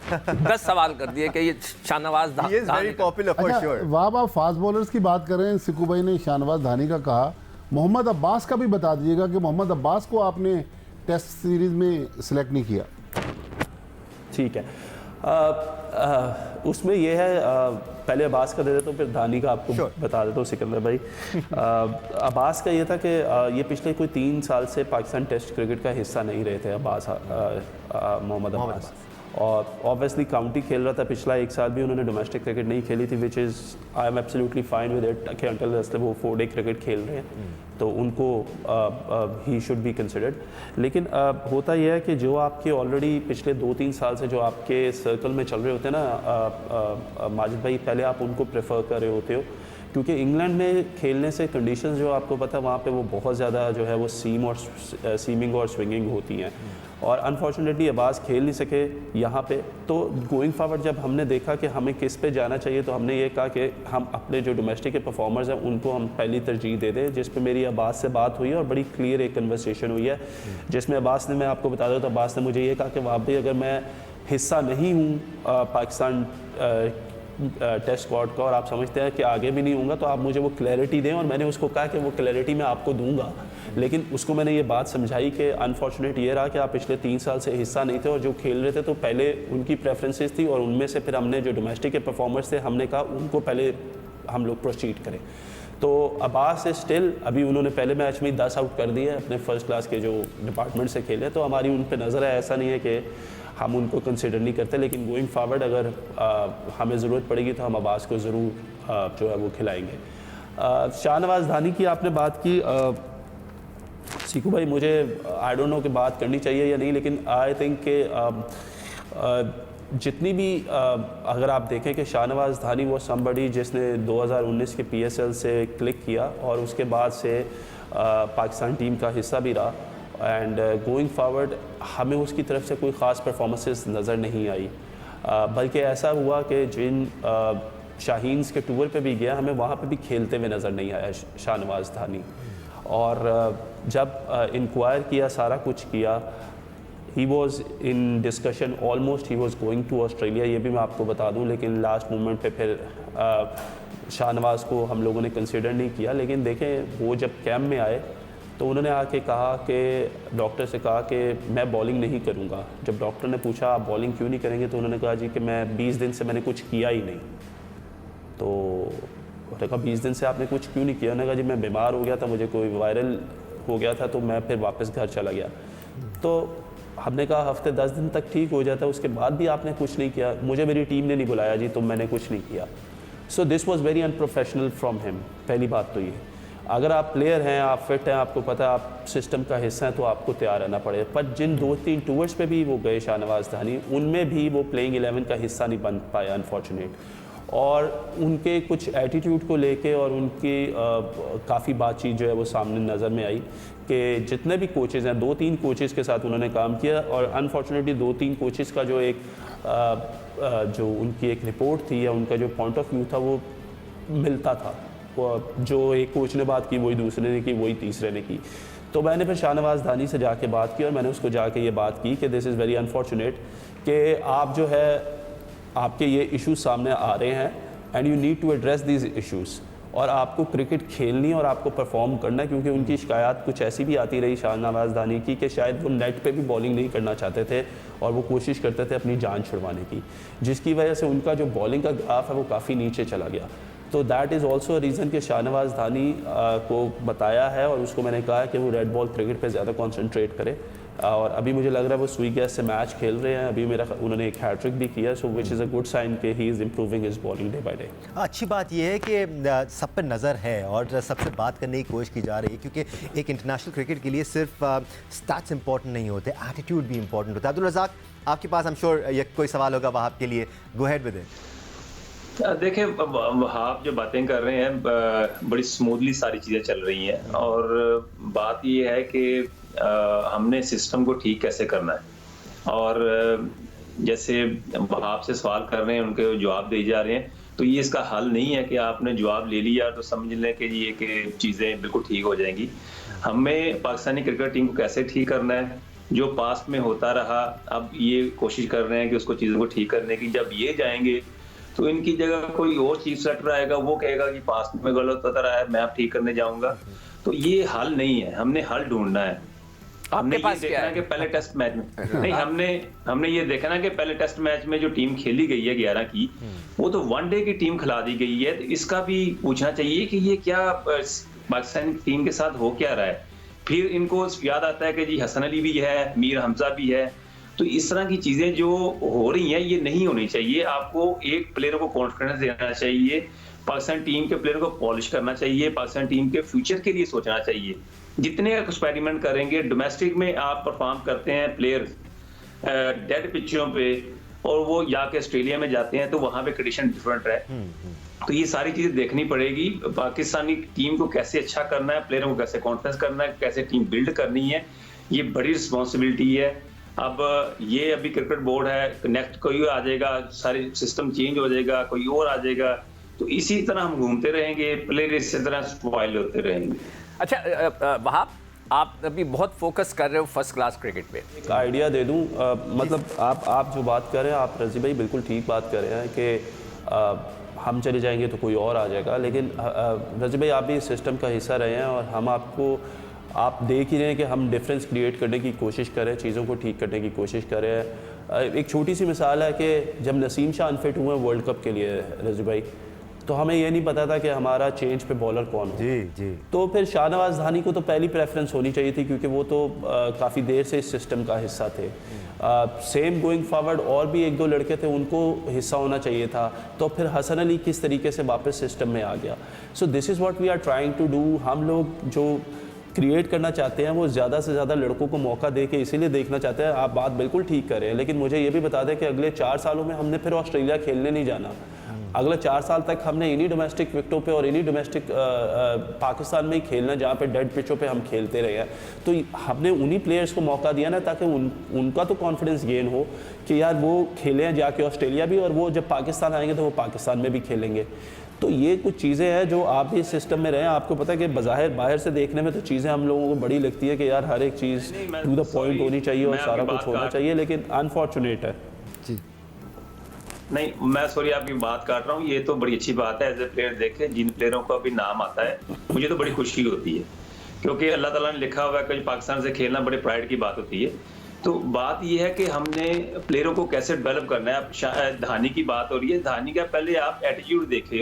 10 सवाल कर दिए कि ये Shahnawaz He is very popular for अच्छा sure. वहाब आप फास्ट बॉलर्स की बात कर रहे हैं, सिकू भाई ने शाहनवाज धानी का कहा, मोहम्मद अब्बास का भी बता दीजिएगा कि मोहम्मद अब्बास को आपने टेस्ट सीरीज में सिलेक्ट नहीं किया। ठीक है, उसमें ये है, पहले अब्बास का दे देता हूँ फिर धानी का आपको बता देता हूँ सिकंदर भाई। अब्बास का ये था कि ये पिछले कोई 3 साल से पाकिस्तान टेस्ट क्रिकेट का हिस्सा नहीं रहे थे अब्बास, मोहम्मद अब्बास, और ऑब्वियसली काउंटी खेल रहा था। पिछला 1 साल भी उन्होंने डोमेस्टिक क्रिकेट नहीं खेली थी, which is I am absolutely fine with it कि अंटिल वो 4 डे क्रिकेट खेल रहे हैं तो उनको ही शुड बी कंसिडर्ड। लेकिन होता यह है कि जो आपके ऑलरेडी पिछले 2-3 साल से जो आपके सर्कल में चल रहे होते हैं ना माजिद भाई, पहले आप उनको प्रेफर कर रहे होते हो, क्योंकि इंग्लैंड में खेलने से कंडीशंस जो आपको पता है वहाँ पे वो बहुत ज़्यादा जो है वो सीमिंग और स्विंगिंग होती हैं, और अनफॉर्चुनेटली अब्बास खेल नहीं सके यहाँ पे। तो गोइंग फॉरवर्ड जब हमने देखा कि हमें किस पे जाना चाहिए तो हमने ये कहा कि हम अपने जो डोमेस्टिक के परफॉर्मर्स हैं उनको हम पहली तरजीह दे दें, जिस पे मेरी अब्बास से बात हुई है और बड़ी क्लियर एक कन्वर्सेशन हुई है जिसमें अब्बास ने, मैं आपको बता दूँ तो अब्बास ने मुझे ये कहा कि वहाँ भाई अगर मैं हिस्सा नहीं हूँ पाकिस्तान टेस्ट स्क्वाड का और आप समझते हैं कि आगे भी नहीं होगा तो आप मुझे वो क्लैरिटी दें, और मैंने उसको कहा कि वो क्लैरिटी मैं आपको दूंगा। लेकिन उसको मैंने ये बात समझाई कि अनफॉर्चुनेट ये रहा कि आप पिछले 3 साल से हिस्सा नहीं थे और जो खेल रहे थे तो पहले उनकी प्रेफरेंसेस थी और उनमें से फिर हमने जो डोमेस्टिक के परफॉर्मर्स थे हमने कहा उनको पहले हम लोग प्रोसीड करें। तो अब्बास से स्टिल अभी उन्होंने पहले मैच में 10 आउट कर दिए अपने फर्स्ट क्लास के जो डिपार्टमेंट से खेले, तो हमारी उन पर नज़र है, ऐसा नहीं है कि हम उनको कंसिडर नहीं करते, लेकिन गोइंग फॉरवर्ड अगर हमें ज़रूरत पड़ेगी तो हम अब्बास को ज़रूर जो है वो खिलाएंगे। शाहनवाज धानी की आपने बात की, सीकू भाई मुझे आई डोंट नो कि बात करनी चाहिए या नहीं, लेकिन आई थिंक के जितनी भी अगर आप देखें कि शाहनवाज धानी वो समबडी जिसने 2019 के PSL से क्लिक किया और उसके बाद से पाकिस्तान टीम का हिस्सा भी रहा, एंड गोइंग फॉरवर्ड हमें उसकी तरफ से कोई ख़ास परफॉर्मेंसेस नज़र नहीं आई, बल्कि ऐसा हुआ कि जिन शाहीन्स के टूर पे भी गया हमें वहाँ पे भी खेलते हुए नज़र नहीं आया शाहनवाज धानी। और जब इंक्वायर किया, सारा कुछ किया, he was in discussion, almost he was going to Australia, ये भी मैं आपको बता दूं, लेकिन लास्ट मोमेंट पे फिर शाहनवाज को हम लोगों ने कंसिडर नहीं किया। लेकिन देखें वो जब कैंप में आए तो उन्होंने आके कहा कि डॉक्टर से कहा कि मैं बॉलिंग नहीं करूंगा। जब डॉक्टर ने पूछा आप बॉलिंग क्यों नहीं करेंगे तो उन्होंने कहा जी कि मैं 20 दिन से मैंने कुछ किया ही नहीं। तो उन्होंने कहा 20 दिन से आपने कुछ क्यों नहीं किया? उन्होंने कहा जी मैं बीमार हो गया था, मुझे कोई वायरल हो गया था तो मैं फिर वापस घर चला गया। तो हमने कहा हफ्ते 10 दिन तक ठीक हो जाता है, उसके बाद भी आपने कुछ नहीं किया। मुझे मेरी टीम ने नहीं बुलाया जी तो मैंने कुछ नहीं किया। So this was very unprofessional from him. पहली बात तो ये, अगर आप प्लेयर हैं, आप फिट हैं, आपको पता है आप सिस्टम का हिस्सा हैं तो आपको तैयार रहना पड़ेगा। पर जिन 2-3 टूर्स पे भी वो गए शाहनवाज धानी, उनमें भी वो प्लेइंग 11 का हिस्सा नहीं बन पाया अनफॉर्चुनेट। और उनके कुछ एटीट्यूड को लेके और उनकी काफ़ी बातचीत जो है वो सामने नज़र में आई कि जितने भी कोचेज़ हैं, 2-3 कोचेज़ के साथ उन्होंने काम किया और अनफॉर्चुनेटली 2-3 कोचेज़ का जो एक जो उनकी एक रिपोर्ट थी या उनका जो पॉइंट ऑफ व्यू था वो मिलता था। जो एक कोच ने बात की वही दूसरे ने की, वही तीसरे ने की। तो मैंने फिर शाहनवाज धानी से जाके बात की और मैंने उसको जाके ये बात की कि दिस इज़ वेरी अनफॉर्चुनेट कि आप जो है आपके ये इश्यूज सामने आ रहे हैं and you need to address these issues, और आपको क्रिकेट खेलनी और आपको परफॉर्म करना है, क्योंकि उनकी शिकायत कुछ ऐसी भी आती रही शाहनवाज धानी की कि शायद वो नेट पे भी बॉलिंग नहीं करना चाहते थे और वो कोशिश करते थे अपनी जान छुड़वाने की, जिसकी वजह से उनका जो बॉलिंग का ग्राफ है वो काफ़ी नीचे चला गया। तो दैट इज़ ऑल्सो रीज़न कि शाहनवाज धानी को बताया है और उसको मैंने कहा कि वो रेड बॉल क्रिकेट पे ज़्यादा कॉन्सेंट्रेट करे, और अभी मुझे लग रहा है वो सुई गैस से मैच खेल रहे हैं। अभी मेरा उन्होंने एक हैट्रिक भी किया, so which is a good sign कि he is improving his bowling day by day. अच्छी बात यह है कि सब पे नज़र है और सबसे बात करने की कोशिश की जा रही है, क्योंकि एक इंटरनेशनल क्रिकेट के लिए सिर्फ स्टैट्स इंपॉर्टेंट नहीं होते, एटीट्यूड भी इंपॉर्टेंट होता है। अब्दुल रज़ाक, आपके पास आई एम श्योर ये कोई सवाल होगा वहाब के लिए, गो अहेड विद इट। देखिए, वहाब जो बातें कर रहे हैं बड़ी स्मूथली सारी चीज़ें चल रही हैं, और बात ये है कि हमने सिस्टम को ठीक कैसे करना है। और जैसे वहाब से सवाल कर रहे हैं, उनके जवाब दे जा रहे हैं, तो ये इसका हल नहीं है कि आपने जवाब ले लिया तो समझ लें कि ये कि चीज़ें बिल्कुल ठीक हो जाएंगी। हमें पाकिस्तानी क्रिकेट टीम को कैसे ठीक करना है, जो पास्ट में होता रहा, अब ये कोशिश कर रहे हैं कि उसको चीज़ों को ठीक करने की। जब ये जाएंगे तो इनकी जगह कोई और चीफ सेलेक्टर आएगा, वो कहेगा कि पास्ट में गलत होता रहा है, मैं अब ठीक करने जाऊंगा। तो ये हल नहीं है, हमने हल ढूंढना है। हमने ये देखना है कि पहले टेस्ट मैच में नहीं, हमने ये देखा ना कि पहले टेस्ट मैच में जो टीम खेली गई है 11 की, वो तो वनडे की टीम खिला दी गई है। तो इसका भी पूछना चाहिए कि ये क्या पाकिस्तान टीम के साथ हो क्या रहा है। फिर इनको याद आता है कि जी हसन अली भी है, मीर हमजा भी है। तो इस तरह की चीजें जो हो रही हैं ये नहीं होनी चाहिए। आपको एक प्लेयर को कॉन्फिडेंस देना चाहिए, पाकिस्तान टीम के प्लेयर को पॉलिश करना चाहिए, पाकिस्तान टीम के फ्यूचर के लिए सोचना चाहिए। जितने एक्सपेरिमेंट करेंगे, डोमेस्टिक में आप परफॉर्म करते हैं प्लेयर डेड पिचों पे, और वो जाके ऑस्ट्रेलिया में जाते हैं तो वहां पे कंडीशन डिफरेंट है। तो ये सारी चीजें देखनी पड़ेगी। पाकिस्तानी टीम को कैसे अच्छा करना है, प्लेयरों को कैसे कॉन्फिडेंस करना है, कैसे टीम बिल्ड करनी है, ये बड़ी रिस्पॉन्सिबिलिटी है। अब ये अभी क्रिकेट बोर्ड है, नेक्स्ट कोई आ जाएगा, सारी सिस्टम चेंज हो जाएगा, कोई और आ जाएगा, तो इसी तरह हम घूमते रहेंगे, प्लेयर इसी तरह स्पॉइल होते रहेंगे। अच्छा वहाब, आप अभी बहुत फोकस कर रहे हो फर्स्ट क्लास क्रिकेट पे। एक आइडिया दे दूं, मतलब आप जो बात कर रहे हैं, आप रजी भाई बिल्कुल ठीक बात कर रहे हैं कि हम चले जाएंगे तो कोई और आ जाएगा, लेकिन रजी भाई आप भी इस सिस्टम का हिस्सा रहे हैं और हम आप देख ही रहे हैं कि हम डिफरेंस क्रिएट करने की कोशिश करें, चीज़ों को ठीक करने की कोशिश करें। एक छोटी सी मिसाल है कि जब नसीम शाह अनफिट हुए वर्ल्ड कप के लिए रजी भाई, तो हमें ये नहीं पता था कि हमारा चेंज पे बॉलर कौन हो। जी। तो फिर शाहनवाज धानी को तो पहली प्रेफरेंस होनी चाहिए थी, क्योंकि वो तो काफ़ी देर से इस सिस्टम का हिस्सा थे। सेम गोइंग फॉरवर्ड और भी एक दो लड़के थे, उनको हिस्सा होना चाहिए था। तो फिर हसन अली किस तरीके से वापस सिस्टम में आ गया। So this is what we are trying to do. हम लोग जो क्रिएट करना चाहते हैं वो ज़्यादा से ज़्यादा लड़कों को मौका दे के इसीलिए देखना चाहते हैं। आप बात बिल्कुल ठीक कर रहे हैं, लेकिन मुझे ये भी बता दें कि अगले 4 सालों में हमने फिर ऑस्ट्रेलिया खेलने नहीं जाना। अगले 4 साल तक हमने इन्हीं डोमेस्टिक विकेटों पे और इन्हीं डोमेस्टिक पाकिस्तान में ही खेलना, जहाँ पे डेड पिचों पे हम खेलते रहे हैं। तो हमने उन्हीं प्लेयर्स को मौका दिया ना, ताकि उनका तो कॉन्फिडेंस गेन हो कि यार वो खेले हैं जाके ऑस्ट्रेलिया भी, और वो जब पाकिस्तान आएंगे तो वो पाकिस्तान में भी खेलेंगे। तो ये कुछ चीज़ें हैं जो आप भी इस सिस्टम में रहे हैं। आपको पता है कि बज़ाहिर बाहर से देखने में तो चीज़ें हम लोगों को बड़ी लगती है कि यार हर एक चीज़ टू द पॉइंट होनी चाहिए और सारा कुछ होना चाहिए, लेकिन अनफॉर्चुनेट है। जी नहीं, मैं सॉरी आपकी बात काट रहा हूँ। ये तो बड़ी अच्छी बात है, एज ए प्लेयर देखे जिन प्लेयरों का भी नाम आता है मुझे तो बड़ी खुशी होती है, क्योंकि अल्लाह ताला ने लिखा हुआ है कि पाकिस्तान से खेलना बड़े प्राइड की बात होती है। तो बात यह है कि हमने प्लेयरों को कैसे डेवलप करना है। अब धानी की बात हो रही है, धानी का पहले आप एटीट्यूड देखें,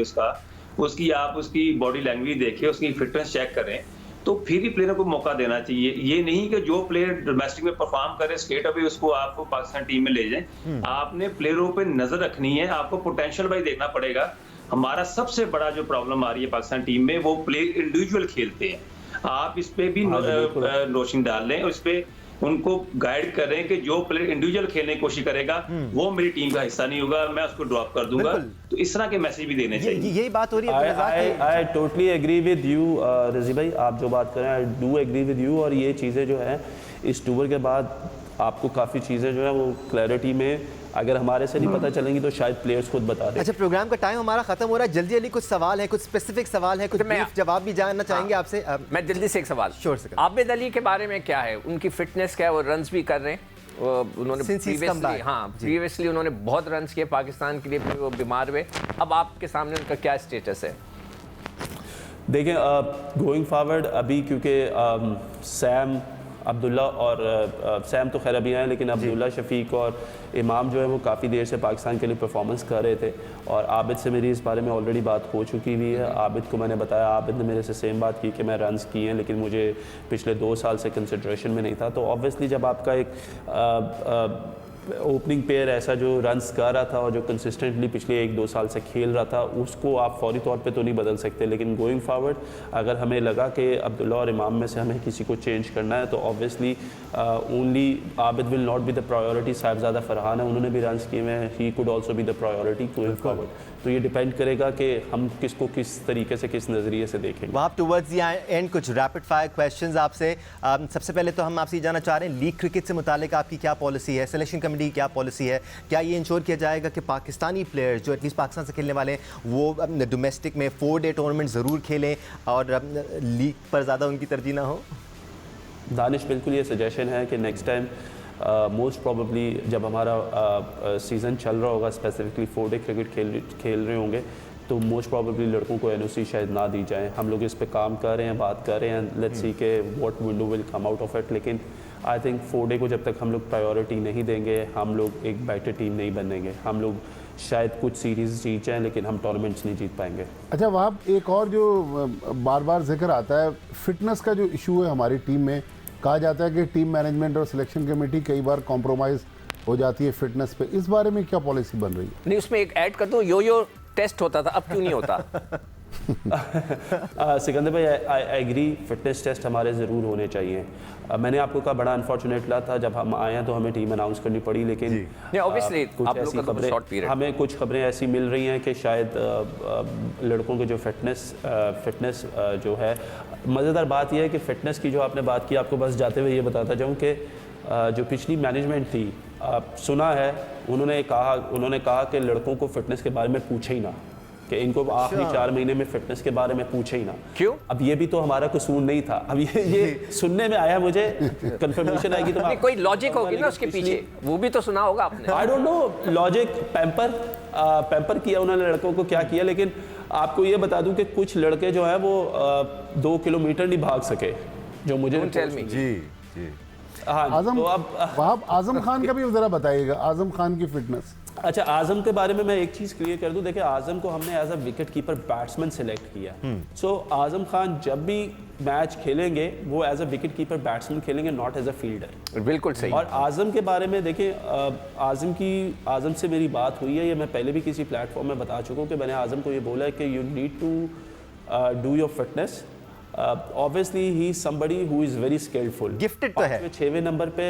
उसकी बॉडी लैंग्वेज देखें, उसकी फिटनेस चेक करें, तो फिर ही प्लेयरों को मौका देना चाहिए। ये नहीं कि जो प्लेयर डोमेस्टिक में परफॉर्म करे स्टेट अवे उसको आपको पाकिस्तान टीम में ले जाएं। आपने प्लेयरों पे नजर रखनी है, आपको पोटेंशियल भाई देखना पड़ेगा। हमारा सबसे बड़ा जो प्रॉब्लम आ रही है पाकिस्तान टीम में, वो प्लेयर इंडिविजुअल खेलते हैं। आप इस पे भी रोशनी डाल लें और इस पे उनको गाइड करें कि जो प्लेयर इंडिविजुअल खेलने की कोशिश करेगा वो मेरी टीम का हिस्सा नहीं होगा, मैं उसको ड्रॉप कर दूंगा। तो इस तरह के मैसेज भी देने चाहिए। यही बात हो रही है। I totally agree with you Razi भाई, आप जो बात कर रहे हैं I do agree with you. और ये चीज़ें जो है इस टूर के बाद आपको काफ़ी चीज़ें जो है वो क्लैरिटी में अगर हमारे से नहीं पता चलेंगी तो शायद प्लेयर्स खुद बता दें। अच्छा, प्रोग्राम का टाइम हमारा खत्म हो रहा है, जल्दी जल्दी कुछ सवाल है, कुछ स्पेसिफिक सवाल है, कुछ ब्रीफ जवाब भी जानना चाहेंगे आपसे। मैं जल्दी से एक सवाल, Sure, sir. आबिद अली के बारे में क्या है, उनकी फिटनेस क्या है, वो रन्स भी कर रहे हैं, उन्होंने Since he's come back. Previously उन्होंने बहुत रन्स किए पाकिस्तान के लिए, फिर वो बीमार हुए, अब आपके सामने उनका क्या स्टेटस है? देखें, गोइंग फॉरवर्ड अभी क्योंकि सैम अब्दुल्ला और सैम तो खैर अभी आए, लेकिन अब्दुल्ला शफीक और इमाम जो है वो काफ़ी देर से पाकिस्तान के लिए परफॉर्मेंस कर रहे थे, और आबिद से मेरी इस बारे में ऑलरेडी बात हो चुकी हुई है। आबिद को मैंने बताया, आबिद ने मेरे से सेम बात की कि मैं रन्स किए हैं, लेकिन मुझे पिछले 2 साल से कंसिड्रेशन में नहीं था। तो ऑब्वियसली जब आपका एक ओपनिंग पेयर ऐसा जो रन्स कर रहा था और जो कंसिस्टेंटली पिछले 1-2 साल से खेल रहा था, उसको आप फौरी तौर पे तो नहीं बदल सकते, लेकिन गोइंग फॉरवर्ड अगर हमें लगा कि अब्दुल्ला और इमाम में से हमें किसी को चेंज करना है तो obviously only Abid will not be the priority. Sahibzada Farhan है, उन्होंने भी रन्स किए हैं, he could also be the priority going forward. तो ये डिपेंड करेगा कि हम किसको किस तरीके से, किस नज़रिए से देखेंगे। वहाँ टुवर्ड्स द एंड कुछ रैपिड फायर क्वेश्चंस आपसे। सबसे पहले तो हम आपसे ये जानना चाह रहे हैं, लीग क्रिकेट से मुतालिक आपकी क्या पॉलिसी है, सिलेक्शन कमेटी की क्या पॉलिसी है? क्या ये इंश्योर किया जाएगा कि पाकिस्तानी प्लेयर्स जो एटलीस्ट पाकिस्तान से खेलने वाले हैं वो डोमेस्टिक में 4-डे टूर्नामेंट ज़रूर खेलें और लीग पर ज़्यादा उनकी तरजीह ना हो? दानिश, बिल्कुल ये सजेशन है कि नेक्स्ट टाइम मोस्ट प्रोबेबली जब हमारा सीज़न चल रहा होगा, स्पेसिफिकली 4-डे क्रिकेट खेल रहे होंगे, तो मोस्ट प्रोबेबली लड़कों को एनओसी शायद ना दी जाए। हम लोग इस पे काम कर रहे हैं, बात कर रहे हैं, लेट्स सी के what window will come out of it. लेकिन आई थिंक 4-डे को जब तक हम लोग प्रायोरिटी नहीं देंगे, हम लोग एक बेटर टीम नहीं बनेंगे। हम लोग शायद कुछ सीरीज़ जीत जाएँ, लेकिन हम टूर्नामेंट्स नहीं जीत पाएंगे। अच्छा, वहाँ एक और जो बार बार जिक्र आता है, फिटनेस का जो इशू है हमारी टीम में, कहा जाता है कि टीम मैनेजमेंट और सिलेक्शन कमेटी कई बार कॉम्प्रोमाइज़ हो जाती है फिटनेस पे, इस बारे में क्या पॉलिसी बन रही है? नहीं, उसमें एक ऐड कर दूं, यो टेस्ट होता था, अब क्यों नहीं होता? सिकंदर भाई, आई एग्री, फिटनेस टेस्ट हमारे ज़रूर होने चाहिए। मैंने आपको कहा बड़ा अनफॉर्चुनेट ला था जब हम आए हैं तो हमें टीम अनाउंस करनी पड़ी, लेकिन ऑब्वियसली कुछ ऐसी खबरें, हमें कुछ खबरें ऐसी मिल रही हैं कि शायद लड़कों के जो फिटनेस जो है, मज़ेदार बात यह है कि फ़िटनेस की जो आपने बात की, आपको बस जाते हुए ये बताता जाऊँ कि जो पिछली मैनेजमेंट थी, सुना है उन्होंने कहा कि लड़कों को फ़िटनेस के बारे में पूछे ही ना, कि इनको आखिरी 4 महीने में फिटनेस के बारे में पूछे ही ना। क्यों? अब ये भी तो हमारा कसूर नहीं था। अब ये सुनने में आया, मुझे कंफर्मेशन आएगी तो कोई लॉजिक होगी ना उसके पीछे, वो भी तो सुना होगा आपने। I don't know logic, pamper किया उन्होंने लड़कों को, क्या किया, लेकिन आपको ये बता दूं कि कुछ लड़के जो है वो 2 किलोमीटर नहीं भाग सके, जो मुझे जी हाँ। आजम, तो अब वहाँ आजम खान का भी ज़रा बताइएगा, आजम खान की फिटनेस। अच्छा, आजम के बारे में मैं एक चीज़ क्लियर कर दूं। देखिए, आजम को हमने as a wicket keeper batsman select किया। सो आजम खान जब भी मैच खेलेंगे वो as a wicket keeper batsman खेलेंगे, नॉट एज अ फील्डर। बिल्कुल सही। और आजम के बारे में देखिए, आजम से मेरी बात हुई है, ये मैं पहले भी किसी प्लेटफॉर्म में बता चुका हूँ कि मैंने आजम को ये बोला है कि you need to do your fitness. Obviously he is somebody who is very skillful, gifted तो है। 6वें नंबर पे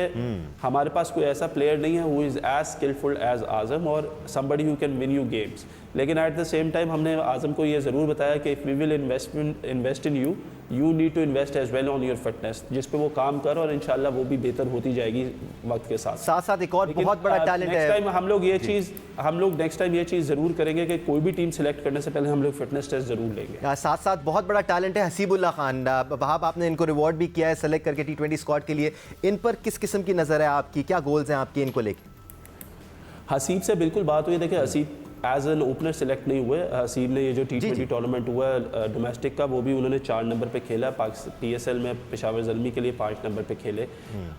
हमारे पास कोई ऐसा प्लेयर नहीं है who is as skillful as Azam और somebody who can win you games. लेकिन एट द सेम टाइम हमने आजम को ये ज़रूर बताया कि if we will invest in you, you need to invest as well on your fitness, जिस पे वो काम कर और इंशाल्लाह वो भी बेहतर होती जाएगी वक्त के साथ साथ। एक और बहुत बड़ा टैलेंट है। नेक्स्ट टाइम हम लोग नेक्स्ट टाइम ये चीज़ ज़रूर करेंगे कि कोई भी टीम सेलेक्ट करने से पहले हम लोग फिटनेस टेस्ट ज़रूर लेंगे। साथ बहुत बड़ा टैलेंट है हसीबुल्ला खान। वहाब, आपने इनको रिवॉर्ड भी किया है सेलेक्ट करके T20 स्क्वाड के लिए, इन पर किस किस्म की नज़र है आपकी, क्या गोल्स हैं आपके इनको लेके? हसीब से बिल्कुल बात हुई। देखिए, Haseeb as an opener select नहीं हुए। हसीब ने ये जो T20 टूर्नामेंट हुआ है डोमेस्टिक का, वो भी उन्होंने 4 नंबर पे खेला। PSL में पेशावर ज़ल्मी के लिए 5 नंबर पे खेले।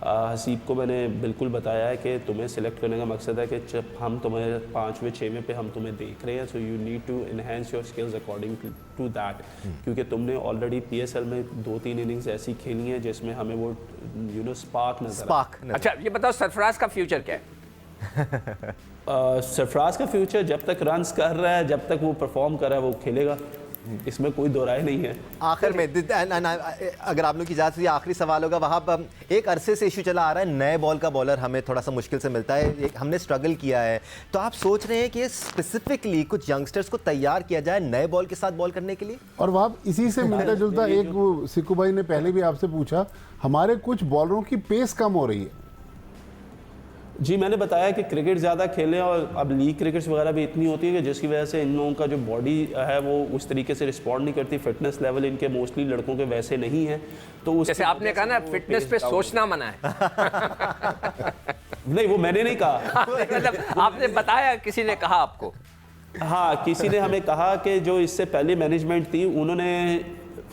हसीब को मैंने बिल्कुल बताया है कि तुम्हें सेलेक्ट करने का मकसद है कि जब हम तुम्हें 5वें 6वें पे हम तुम्हें देख रहे हैं, so you need to enhance your skills according to that, क्योंकि तुमने ऑलरेडी PSL में 2-3 इनिंग्स ऐसी खेली हैं जिसमें हमें वो स्पार्क नजर। अच्छा, ये बताओ सरफराज का फ्यूचर क्या है? सरफराज का फ्यूचर जब तक रन्स कर रहा है, जब तक वो परफॉर्म कर रहा है, वो खेलेगा, इसमें कोई दो राय नहीं है। आखिर में अगर आप लोग की इजाज़त हुई, आखिरी सवाल होगा। वहाँ एक अरसे से इशू चला आ रहा है, नए बॉल का बॉलर हमें थोड़ा सा मुश्किल से मिलता है, हमने स्ट्रगल किया है, तो आप सोच रहे हैं कि स्पेसिफिकली कुछ यंगस्टर्स को तैयार किया जाए नए बॉल के साथ बॉल करने के लिए? और वहाँ इसी से मिलता जुलता एक, वो सिक्कू भाई ने पहले भी आपसे पूछा, हमारे कुछ बॉलरों की पेस कम हो रही है। जी मैंने बताया कि क्रिकेट ज़्यादा खेलें, और अब लीग क्रिकेट्स वगैरह भी इतनी होती है कि जिसकी वजह से इन लोगों का जो बॉडी है वो उस तरीके से रिस्पॉन्ड नहीं करती, फिटनेस लेवल इनके मोस्टली लड़कों के वैसे नहीं है। तो उस जैसे आपने कहा ना फिटनेस पे सोचना मना है। नहीं वो मैंने नहीं कहा। मतलब आपने बताया, किसी ने कहा आपको? हाँ किसी ने हमें कहा कि जो इससे पहले मैनेजमेंट थी उन्होंने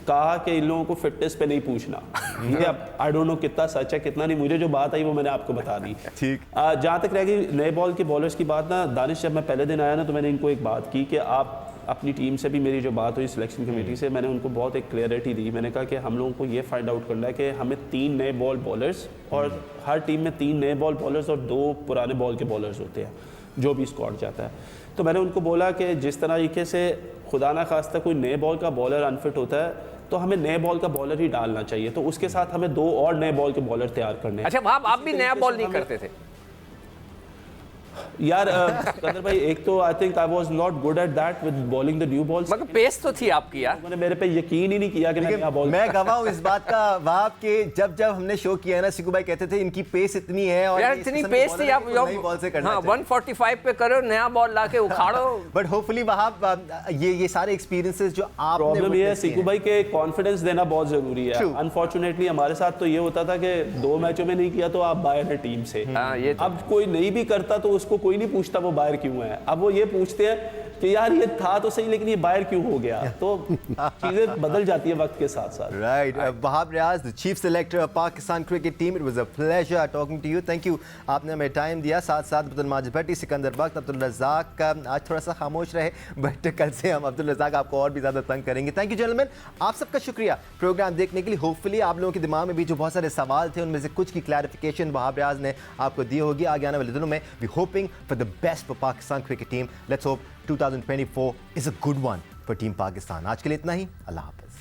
कहा कि इन लोगों को फिटनेस पे नहीं पूछना। ये अब आई डोंट नो कितना सच है कितना नहीं, मुझे जो बात आई वो मैंने आपको बता दी। ठीक। जहाँ तक रह गई नए बॉल के बॉलर्स की बात ना, दानिश जब मैं पहले दिन आया ना तो मैंने इनको एक बात की कि आप अपनी टीम से भी, मेरी जो बात हुई सिलेक्शन कमेटी से, मैंने उनको बहुत एक क्लियरिटी दी। मैंने कहा कि हम लोगों को ये फाइंड आउट करना है कि हमें 3 नए बॉल बॉलर्स, और हर टीम में 3 नए बॉल बॉलर्स और 2 पुराने बॉल के बॉलर्स होते हैं जो भी स्क्वाड जाता है। तो मैंने उनको बोला कि जिस तरीके से खुदा ना खास्ता कोई नए बॉल का बॉलर अनफिट होता है तो हमें नए बॉल का बॉलर ही डालना चाहिए, तो उसके साथ हमें 2 और नए बॉल के बॉलर तैयार करने हैं। अच्छा आप भी नया बॉल नहीं करते थे? यार सिकंदर भाई, एक तो I think I was not good at that with bowling the new balls. मगर पेस तो थी आपकी यार। मैंने मेरे पे यकीन ही नहीं किया कि मैं नया बॉल। मैं गवाह हूं इस बात का वहाब के जब हमने शो किया ना, सिकू भाई कहते थे इनकी पेस इतनी है और यार इतनी पेस थी, आप नई बॉल से करना हाँ 145 पे करो, नया बॉल लाके उखाड़ो। बट होपफुली वहाब ये सारे एक्सपीरियंसेस जो आपने प्रॉब्लम ये है witness किए सिकू भाई के कॉन्फिडेंस देना बहुत जरूरी है। True. अनफॉर्चुनेटली हमारे साथ तो ये होता था कि 2 मैचों में नहीं किया तो आप बाहर है टीम से। हाँ, ये तो। अब कोई नहीं भी करता तो उसको कोई नहीं पूछता वो बाहर क्यों है, अब वो ये पूछते हैं कि यार ये था तो सही लेकिन ये बाहर क्यों हो गया। तो चीजें बदल जाती है वक्त के साथ साथ। Right. Wahab Riaz, the chief selector of Pakistan cricket team. It was a pleasure talking to you. Thank you. आपने हमें टाइम दिया। साथ साथ अब्दुल माजिद भट्टी, सिकंदर बख्त, अब्दुल रज़ाक आज थोड़ा सा खामोश रहे, बट कल से हम अब्दुल रज़ाक आपको और भी ज़्यादा तंग करेंगे। थैंक यू जेंटलमैन, आप सबका शुक्रिया प्रोग्राम देखने के लिए। होपफुली आप लोगों के दिमाग में भी जो बहुत सारे सवाल थे उनमें से कुछ की क्लैरिफिकेशन वहाब रियाज ने आपको दी होगी। आगे आने वाले दिनों में we hoping for the best for Pakistan cricket team. Let's hope 2024 is a good one for Team Pakistan. आज के लिए इतना ही। अल्लाह हाफ़िज़।